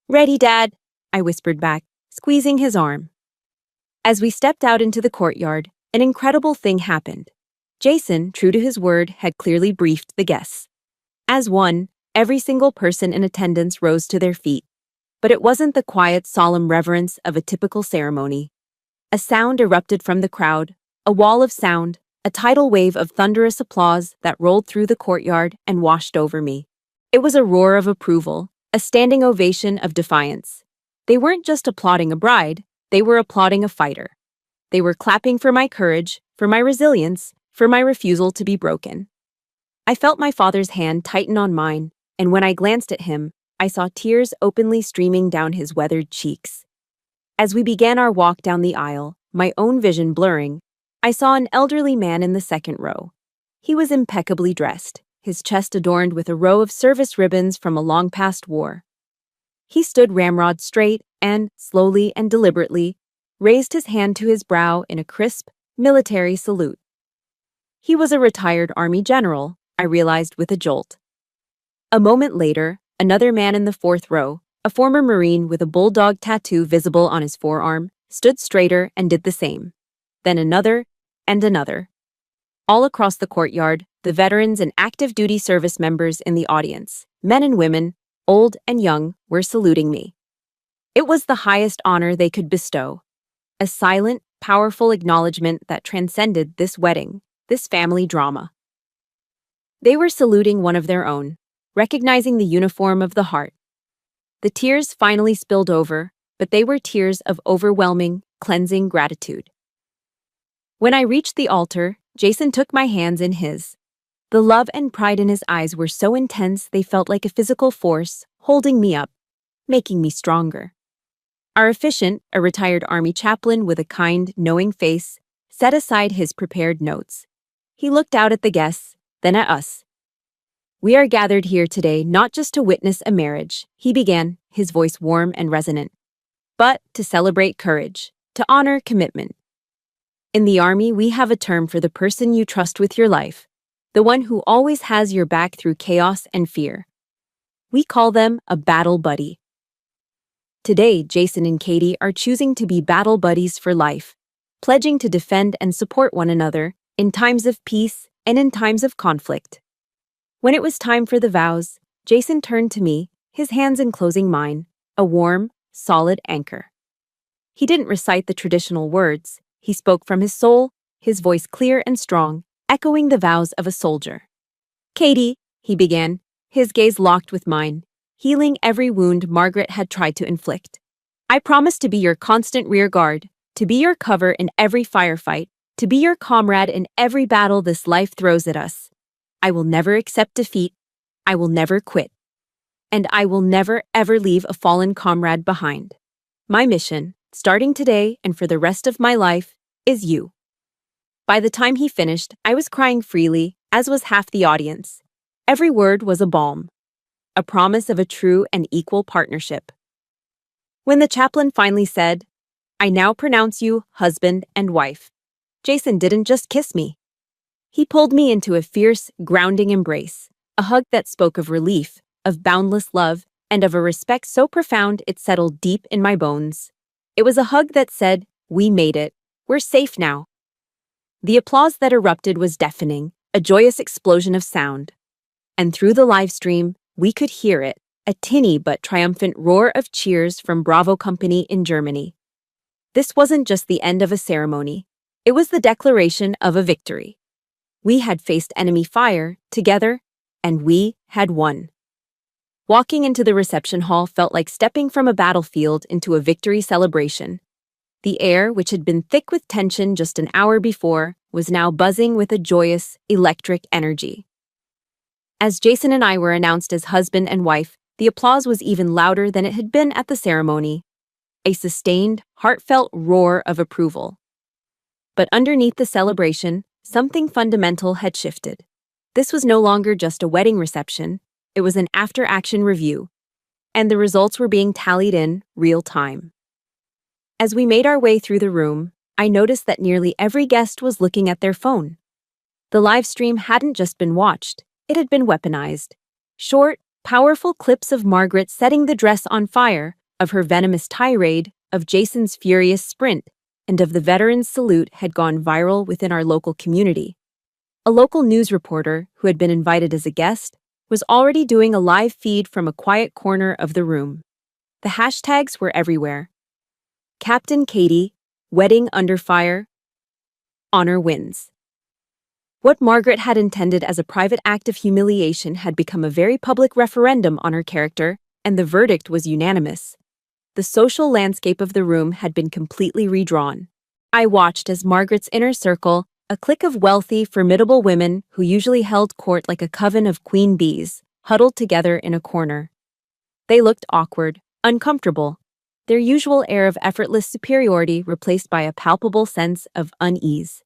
"Ready, Dad," I whispered back, squeezing his arm. As we stepped out into the courtyard, an incredible thing happened. Jason, true to his word, had clearly briefed the guests. As one, every single person in attendance rose to their feet. But it wasn't the quiet, solemn reverence of a typical ceremony. A sound erupted from the crowd, a wall of sound, a tidal wave of thunderous applause that rolled through the courtyard and washed over me. It was a roar of approval, a standing ovation of defiance. They weren't just applauding a bride, they were applauding a fighter. They were clapping for my courage, for my resilience, for my refusal to be broken. I felt my father's hand tighten on mine, and when I glanced at him, I saw tears openly streaming down his weathered cheeks. As we began our walk down the aisle, my own vision blurring, I saw an elderly man in the second row. He was impeccably dressed, his chest adorned with a row of service ribbons from a long-past war. He stood ramrod straight and, slowly and deliberately, raised his hand to his brow in a crisp, military salute. He was a retired Army general, I realized with a jolt. A moment later, another man in the fourth row, a former Marine with a bulldog tattoo visible on his forearm, stood straighter and did the same. Then another, and another. All across the courtyard, the veterans and active duty service members in the audience, men and women, old and young, were saluting me. It was the highest honor they could bestow. A silent, powerful acknowledgement that transcended this wedding, this family drama. They were saluting one of their own, recognizing the uniform of the heart. The tears finally spilled over, but they were tears of overwhelming, cleansing gratitude. When I reached the altar, Jason took my hands in his. The love and pride in his eyes were so intense they felt like a physical force, holding me up, making me stronger. Our officiant, a retired Army chaplain with a kind, knowing face, set aside his prepared notes. He looked out at the guests, then at us. "We are gathered here today not just to witness a marriage," he began, his voice warm and resonant, "but to celebrate courage, to honor commitment. In the Army, we have a term for the person you trust with your life, the one who always has your back through chaos and fear. We call them a battle buddy. Today, Jason and Katie are choosing to be battle buddies for life, pledging to defend and support one another in times of peace and in times of conflict." When it was time for the vows, Jason turned to me, his hands enclosing mine, a warm, solid anchor. He didn't recite the traditional words. He spoke from his soul, his voice clear and strong, echoing the vows of a soldier. "Katie," he began, his gaze locked with mine, healing every wound Margaret had tried to inflict. "I promise to be your constant rear guard, to be your cover in every firefight, to be your comrade in every battle this life throws at us. I will never accept defeat. I will never quit. And I will never, ever leave a fallen comrade behind. My mission, starting today and for the rest of my life, is you." By the time he finished, I was crying freely, as was half the audience. Every word was a balm, a promise of a true and equal partnership. When the chaplain finally said, "I now pronounce you husband and wife," Jason didn't just kiss me. He pulled me into a fierce, grounding embrace, a hug that spoke of relief, of boundless love, and of a respect so profound it settled deep in my bones. It was a hug that said, "We made it. We're safe now." The applause that erupted was deafening, a joyous explosion of sound. And through the live stream, we could hear it, a tinny but triumphant roar of cheers from Bravo Company in Germany. This wasn't just the end of a ceremony. It was the declaration of a victory. We had faced enemy fire, together, and we had won. Walking into the reception hall felt like stepping from a battlefield into a victory celebration. The air, which had been thick with tension just an hour before, was now buzzing with a joyous, electric energy. As Jason and I were announced as husband and wife, The applause was even louder than it had been at the ceremony, a sustained, heartfelt roar of approval. But underneath the celebration, something fundamental had shifted. This was no longer just a wedding reception, it was an after-action review, and the results were being tallied in real time. As we made our way through the room, I noticed that nearly every guest was looking at their phone. The live stream hadn't just been watched, it had been weaponized. Short, powerful clips of Margaret setting the dress on fire, of her venomous tirade, of Jason's furious sprint, and of the veteran's salute had gone viral within our local community. A local news reporter, who had been invited as a guest, was already doing a live feed from a quiet corner of the room. The hashtags were everywhere. Captain Katie, wedding under fire, honor wins. What Margaret had intended as a private act of humiliation had become a very public referendum on her character, and the verdict was unanimous. The social landscape of the room had been completely redrawn. I watched as Margaret's inner circle, a clique of wealthy, formidable women who usually held court like a coven of queen bees, huddled together in a corner. They looked awkward, uncomfortable, their usual air of effortless superiority replaced by a palpable sense of unease.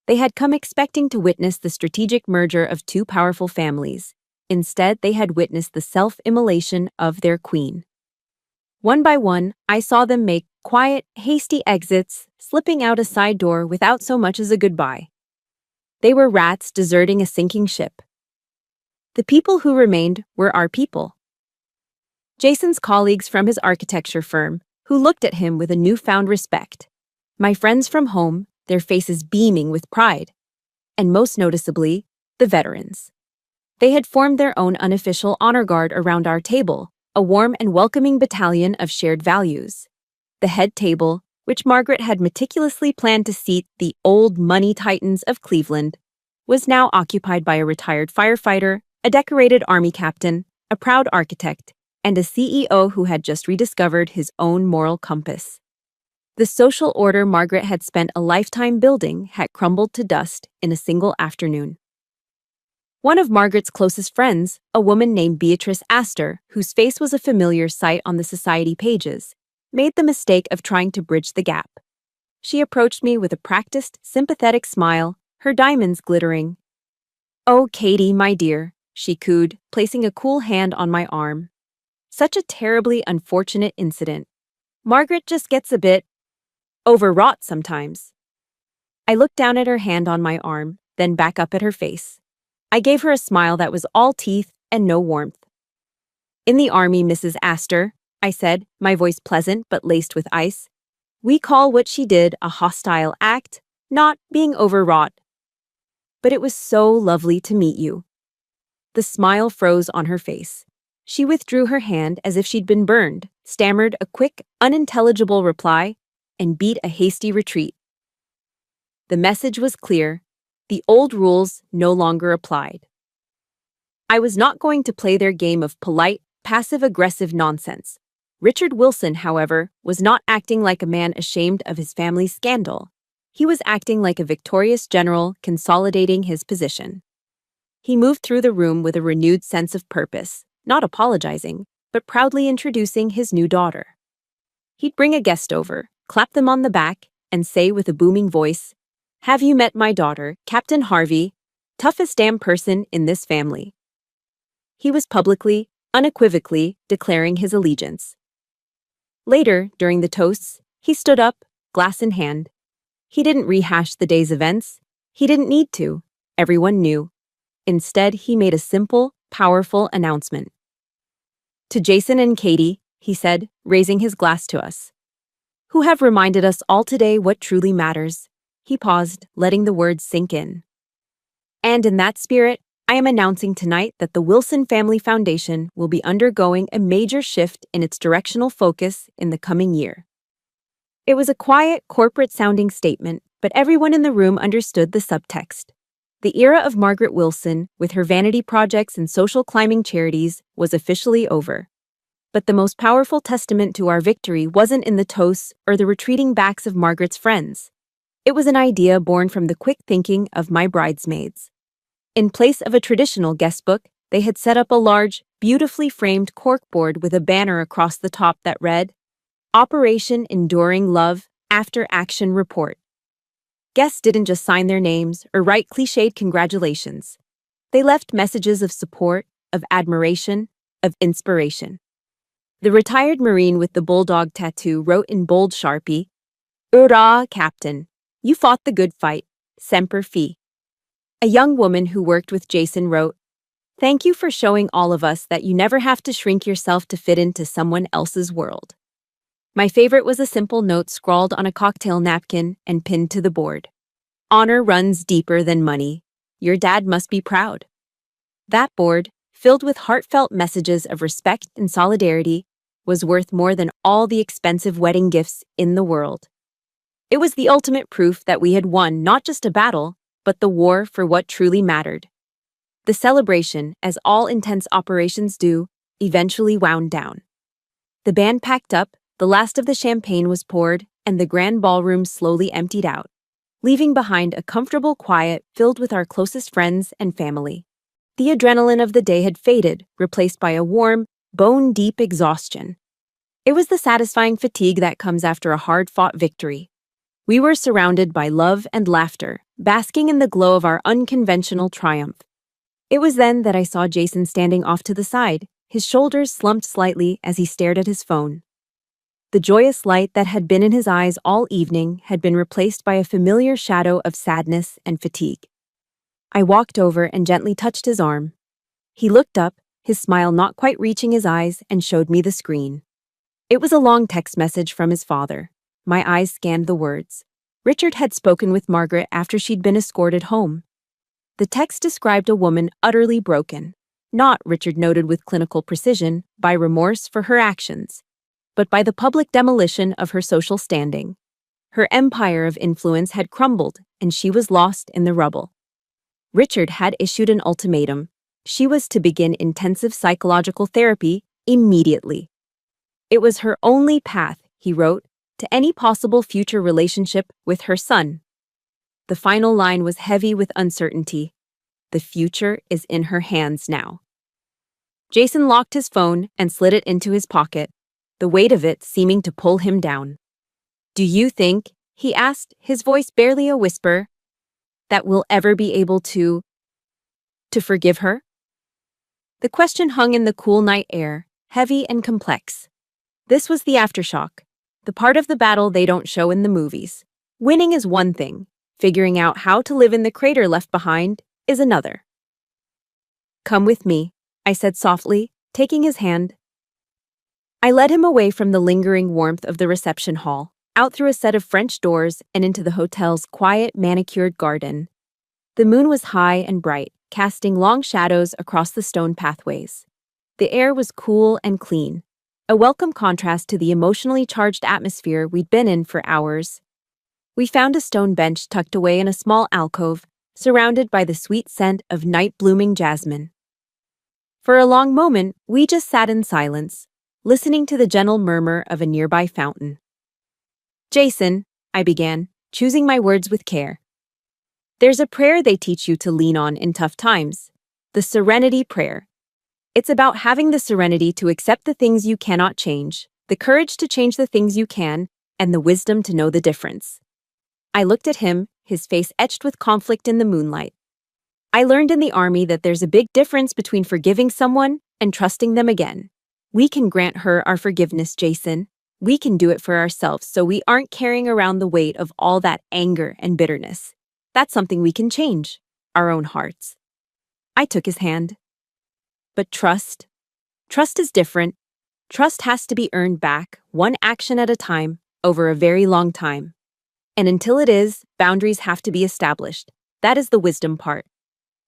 They had come expecting to witness the strategic merger of two powerful families. Instead, they had witnessed the self-immolation of their queen. One by one, I saw them make quiet, hasty exits, slipping out a side door without so much as a goodbye. They were rats deserting a sinking ship. The people who remained were our people. Jason's colleagues from his architecture firm, who looked at him with a newfound respect. My friends from home, their faces beaming with pride. And most noticeably, the veterans. They had formed their own unofficial honor guard around our table, a warm and welcoming battalion of shared values. The head table, which Margaret had meticulously planned to seat the old money titans of Cleveland, was now occupied by a retired firefighter, a decorated army captain, a proud architect, and a CEO who had just rediscovered his own moral compass. The social order Margaret had spent a lifetime building had crumbled to dust in a single afternoon. One of Margaret's closest friends, a woman named Beatrice Astor, whose face was a familiar sight on the society pages, made the mistake of trying to bridge the gap. She approached me with a practiced, sympathetic smile, her diamonds glittering. "Oh, Katie, my dear," she cooed, placing a cool hand on my arm. "Such a terribly unfortunate incident. Margaret just gets a bit overwrought sometimes." I looked down at her hand on my arm, then back up at her face. I gave her a smile that was all teeth and no warmth. "In the Army, Mrs. Astor," I said, my voice pleasant but laced with ice, "we call what she did a hostile act, not being overwrought. But it was so lovely to meet you." The smile froze on her face. She withdrew her hand as if she'd been burned, stammered a quick, unintelligible reply, and beat a hasty retreat. The message was clear. The old rules no longer applied. I was not going to play their game of polite, passive-aggressive nonsense. Richard Wilson, however, was not acting like a man ashamed of his family's scandal. He was acting like a victorious general consolidating his position. He moved through the room with a renewed sense of purpose, not apologizing, but proudly introducing his new daughter. He'd bring a guest over, clap them on the back, and say with a booming voice, "Have you met my daughter, Captain Harvey, toughest damn person in this family?" He was publicly, unequivocally declaring his allegiance. Later, during the toasts, he stood up, glass in hand. He didn't rehash the day's events. He didn't need to. Everyone knew. Instead, he made a simple, powerful announcement. "To Jason and Katie," he said, raising his glass to us, "who have reminded us all today what truly matters." He paused, letting the words sink in. "And in that spirit, I am announcing tonight that the Wilson Family Foundation will be undergoing a major shift in its directional focus in the coming year." It was a quiet, corporate-sounding statement, but everyone in the room understood the subtext. The era of Margaret Wilson, with her vanity projects and social climbing charities, was officially over. But the most powerful testament to our victory wasn't in the toasts or the retreating backs of Margaret's friends. It was an idea born from the quick thinking of my bridesmaids. In place of a traditional guestbook, they had set up a large, beautifully framed corkboard with a banner across the top that read, Operation Enduring Love After Action Report. Guests didn't just sign their names or write cliched congratulations. They left messages of support, of admiration, of inspiration. The retired Marine with the bulldog tattoo wrote in bold Sharpie, Ura, Captain. You fought the good fight. Semper Fi. A young woman who worked with Jason wrote, Thank you for showing all of us that you never have to shrink yourself to fit into someone else's world. My favorite was a simple note scrawled on a cocktail napkin and pinned to the board. Honor runs deeper than money. Your dad must be proud. That board, filled with heartfelt messages of respect and solidarity, was worth more than all the expensive wedding gifts in the world. It was the ultimate proof that we had won not just a battle, but the war for what truly mattered. The celebration, as all intense operations do, eventually wound down. The band packed up, the last of the champagne was poured, and the grand ballroom slowly emptied out, leaving behind a comfortable quiet filled with our closest friends and family. The adrenaline of the day had faded, replaced by a warm, bone-deep exhaustion. It was the satisfying fatigue that comes after a hard-fought victory. We were surrounded by love and laughter, basking in the glow of our unconventional triumph. It was then that I saw Jason standing off to the side, his shoulders slumped slightly as he stared at his phone. The joyous light that had been in his eyes all evening had been replaced by a familiar shadow of sadness and fatigue. I walked over and gently touched his arm. He looked up, his smile not quite reaching his eyes, and showed me the screen. It was a long text message from his father. My eyes scanned the words. Richard had spoken with Margaret after she'd been escorted home. The text described a woman utterly broken, not, Richard noted with clinical precision, by remorse for her actions, but by the public demolition of her social standing. Her empire of influence had crumbled, and she was lost in the rubble. Richard had issued an ultimatum. She was to begin intensive psychological therapy immediately. It was her only path, he wrote, to any possible future relationship with her son. The final line was heavy with uncertainty. The future is in her hands now. Jason locked his phone and slid it into his pocket, the weight of it seeming to pull him down. Do you think, he asked, his voice barely a whisper, that we'll ever be able to forgive her? The question hung in the cool night air, heavy and complex. This was the aftershock, the part of the battle they don't show in the movies. Winning is one thing. Figuring out how to live in the crater left behind is another. Come with me, I said softly, taking his hand. I led him away from the lingering warmth of the reception hall, out through a set of French doors and into the hotel's quiet, manicured garden. The moon was high and bright, casting long shadows across the stone pathways. The air was cool and clean, a welcome contrast to the emotionally charged atmosphere we'd been in for hours. We found a stone bench tucked away in a small alcove, surrounded by the sweet scent of night-blooming jasmine. For a long moment, we just sat in silence, listening to the gentle murmur of a nearby fountain. Jason, I began, choosing my words with care. There's a prayer they teach you to lean on in tough times, the Serenity Prayer. It's about having the serenity to accept the things you cannot change, the courage to change the things you can, and the wisdom to know the difference. I looked at him, his face etched with conflict in the moonlight. I learned in the army that there's a big difference between forgiving someone and trusting them again. We can grant her our forgiveness, Jason. We can do it for ourselves so we aren't carrying around the weight of all that anger and bitterness. That's something we can change, our own hearts. I took his hand. But trust is different. Trust has to be earned back, one action at a time, over a very long time. And until it is, boundaries have to be established. That is the wisdom part.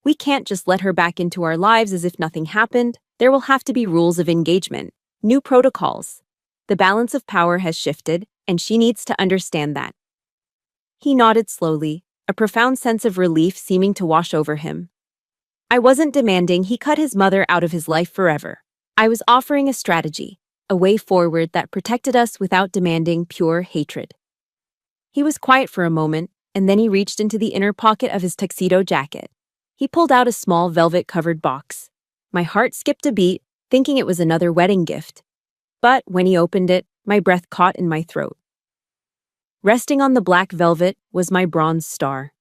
We can't just let her back into our lives as if nothing happened. There will have to be rules of engagement, new protocols. The balance of power has shifted, and she needs to understand that. He nodded slowly, a profound sense of relief seeming to wash over him. I wasn't demanding he cut his mother out of his life forever. I was offering a strategy, a way forward that protected us without demanding pure hatred. He was quiet for a moment, and then he reached into the inner pocket of his tuxedo jacket. He pulled out a small velvet-covered box. My heart skipped a beat, thinking it was another wedding gift. But when he opened it, my breath caught in my throat. Resting on the black velvet was my bronze star.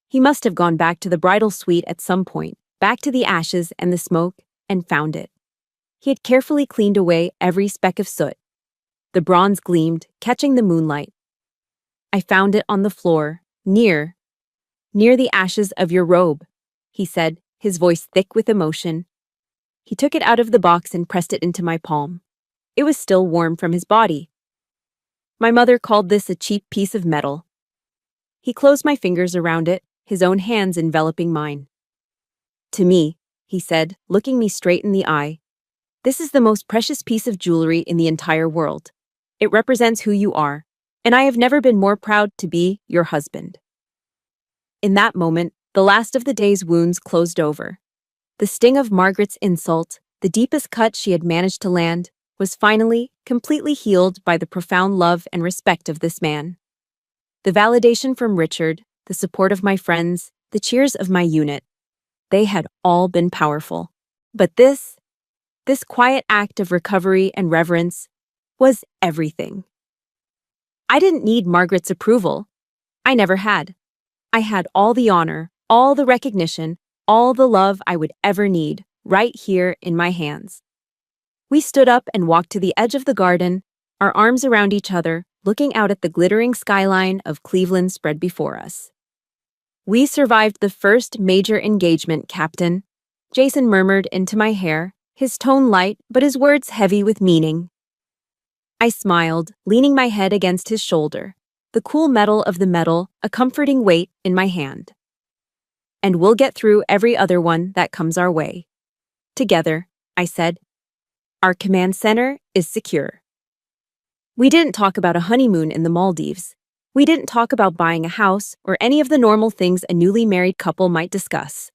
He must have gone back to the bridal suite at some point, back to the ashes and the smoke, and found it. He had carefully cleaned away every speck of soot. The bronze gleamed, catching the moonlight. I found it on the floor, near the ashes of your robe, he said, his voice thick with emotion. He took it out of the box and pressed it into my palm. It was still warm from his body. My mother called this a cheap piece of metal. He closed my fingers around it, his own hands enveloping mine. To me, he said, looking me straight in the eye, this is the most precious piece of jewelry in the entire world. It represents who you are, and I have never been more proud to be your husband. In that moment, the last of the day's wounds closed over. The sting of Margaret's insult, the deepest cut she had managed to land, was finally, completely healed by the profound love and respect of this man. The validation from Richard, the support of my friends, the cheers of my unit, they had all been powerful. But this quiet act of recovery and reverence was everything. I didn't need Margaret's approval. I never had. I had all the honor, all the recognition, all the love I would ever need, right here in my hands. We stood up and walked to the edge of the garden, our arms around each other, looking out at the glittering skyline of Cleveland spread before us. We survived the first major engagement, Captain, Jason murmured into my hair, his tone light but his words heavy with meaning. I smiled, leaning my head against his shoulder, the cool metal of the metal a comforting weight in my hand. And we'll get through every other one that comes our way. Together, I said. Our command center is secure. We didn't talk about a honeymoon in the Maldives. We didn't talk about buying a house or any of the normal things a newly married couple might discuss.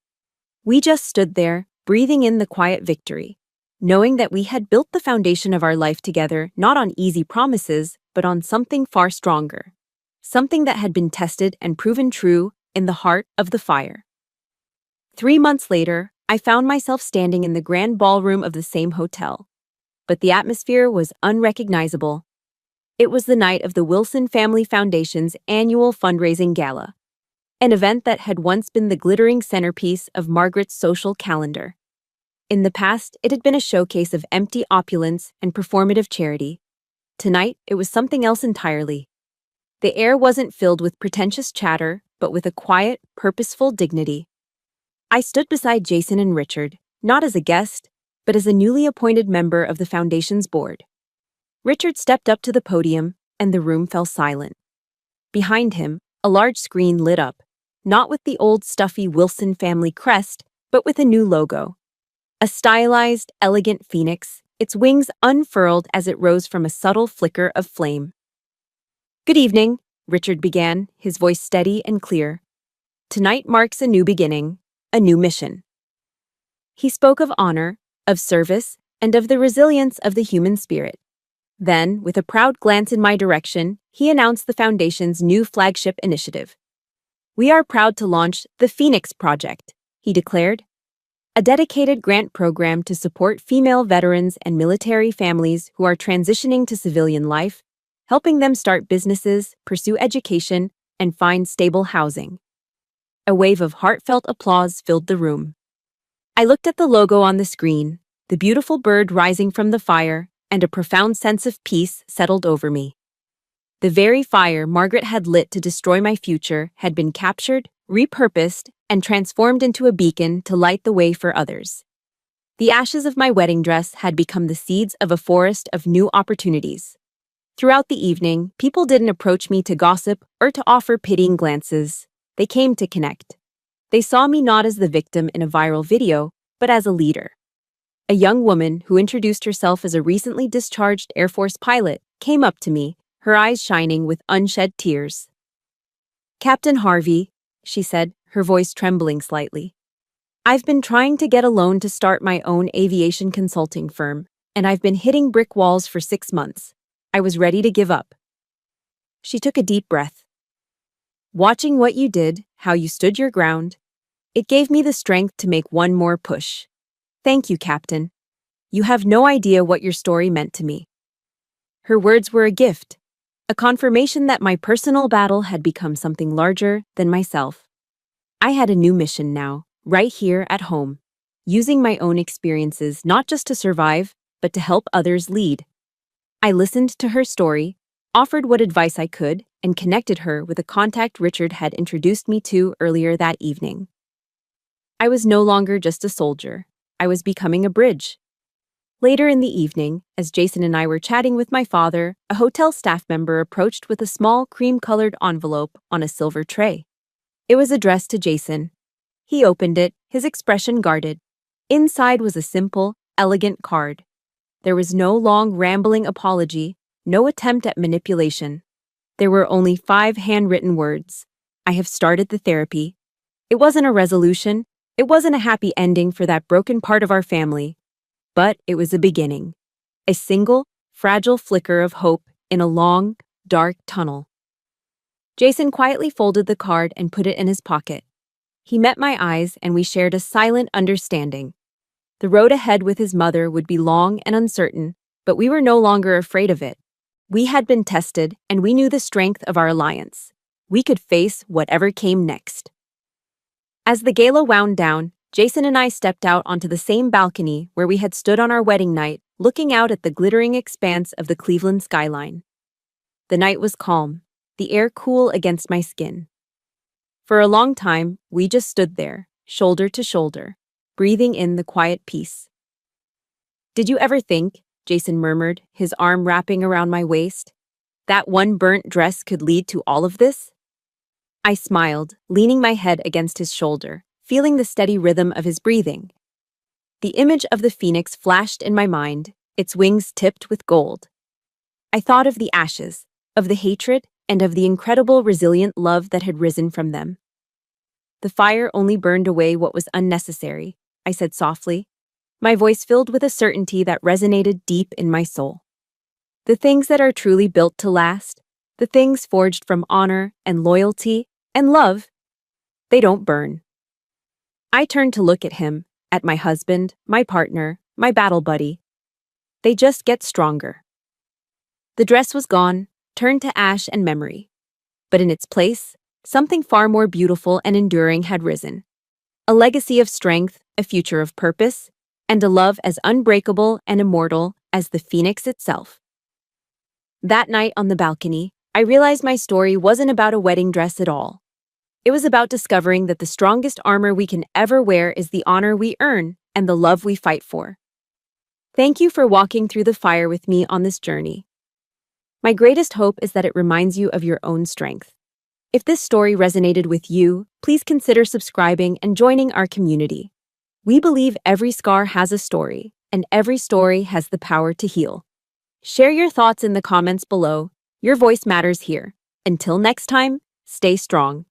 We just stood there, breathing in the quiet victory, knowing that we had built the foundation of our life together not on easy promises, but on something far stronger. Something that had been tested and proven true in the heart of the fire. 3 months later, I found myself standing in the grand ballroom of the same hotel. But the atmosphere was unrecognizable. It was the night of the Wilson Family Foundation's annual fundraising gala, an event that had once been the glittering centerpiece of Margaret's social calendar. In the past, it had been a showcase of empty opulence and performative charity. Tonight, it was something else entirely. The air wasn't filled with pretentious chatter, but with a quiet, purposeful dignity. I stood beside Jason and Richard, not as a guest, but as a newly appointed member of the Foundation's board. Richard stepped up to the podium, and the room fell silent. Behind him, a large screen lit up, not with the old stuffy Wilson family crest, but with a new logo. A stylized, elegant phoenix, its wings unfurled as it rose from a subtle flicker of flame. Good evening, Richard began, his voice steady and clear. Tonight marks a new beginning, a new mission. He spoke of honor, of service, and of the resilience of the human spirit. Then, with a proud glance in my direction, he announced the Foundation's new flagship initiative. We are proud to launch the Phoenix Project, he declared, a dedicated grant program to support female veterans and military families who are transitioning to civilian life, helping them start businesses, pursue education, and find stable housing. A wave of heartfelt applause filled the room. I looked at the logo on the screen, the beautiful bird rising from the fire, and a profound sense of peace settled over me. The very fire Margaret had lit to destroy my future had been captured, repurposed, and transformed into a beacon to light the way for others. The ashes of my wedding dress had become the seeds of a forest of new opportunities. Throughout the evening, people didn't approach me to gossip or to offer pitying glances. They came to connect. They saw me not as the victim in a viral video, but as a leader. A young woman who introduced herself as a recently discharged Air Force pilot came up to me, her eyes shining with unshed tears. Captain Harvey, she said, her voice trembling slightly. I've been trying to get a loan to start my own aviation consulting firm, and I've been hitting brick walls for 6 months. I was ready to give up. She took a deep breath. Watching what you did, how you stood your ground, it gave me the strength to make one more push. Thank you, Captain. You have no idea what your story meant to me." Her words were a gift, a confirmation that my personal battle had become something larger than myself. I had a new mission now, right here at home, using my own experiences not just to survive, but to help others lead. I listened to her story, offered what advice I could, and connected her with a contact Richard had introduced me to earlier that evening. I was no longer just a soldier. I was becoming a bridge. Later in the evening, as Jason and I were chatting with my father, a hotel staff member approached with a small cream-colored envelope on a silver tray. It was addressed to Jason. He opened it, his expression guarded. Inside was a simple, elegant card. There was no long, rambling apology, no attempt at manipulation. There were only 5 handwritten words. "I have started the therapy." It wasn't a resolution. It wasn't a happy ending for that broken part of our family. But it was a beginning. A single, fragile flicker of hope in a long, dark tunnel. Jason quietly folded the card and put it in his pocket. He met my eyes and we shared a silent understanding. The road ahead with his mother would be long and uncertain, but we were no longer afraid of it. We had been tested and we knew the strength of our alliance. We could face whatever came next. As the gala wound down, Jason and I stepped out onto the same balcony where we had stood on our wedding night, looking out at the glittering expanse of the Cleveland skyline. The night was calm, the air cool against my skin. For a long time, we just stood there, shoulder to shoulder, breathing in the quiet peace. "Did you ever think," Jason murmured, his arm wrapping around my waist, "that one burnt dress could lead to all of this?" I smiled, leaning my head against his shoulder, feeling the steady rhythm of his breathing. The image of the phoenix flashed in my mind, its wings tipped with gold. I thought of the ashes, of the hatred, and of the incredible resilient love that had risen from them. "The fire only burned away what was unnecessary," I said softly, my voice filled with a certainty that resonated deep in my soul. "The things that are truly built to last, the things forged from honor and loyalty and love, they don't burn." I turned to look at him, at my husband, my partner, my battle buddy. They just get stronger. The dress was gone, turned to ash and memory. But in its place, something far more beautiful and enduring had risen. A legacy of strength, a future of purpose, and a love as unbreakable and immortal as the phoenix itself. That night on the balcony, I realized my story wasn't about a wedding dress at all. It was about discovering that the strongest armor we can ever wear is the honor we earn and the love we fight for. Thank you for walking through the fire with me on this journey. My greatest hope is that it reminds you of your own strength. If this story resonated with you, please consider subscribing and joining our community. We believe every scar has a story, and every story has the power to heal. Share your thoughts in the comments below. Your voice matters here. Until next time, stay strong.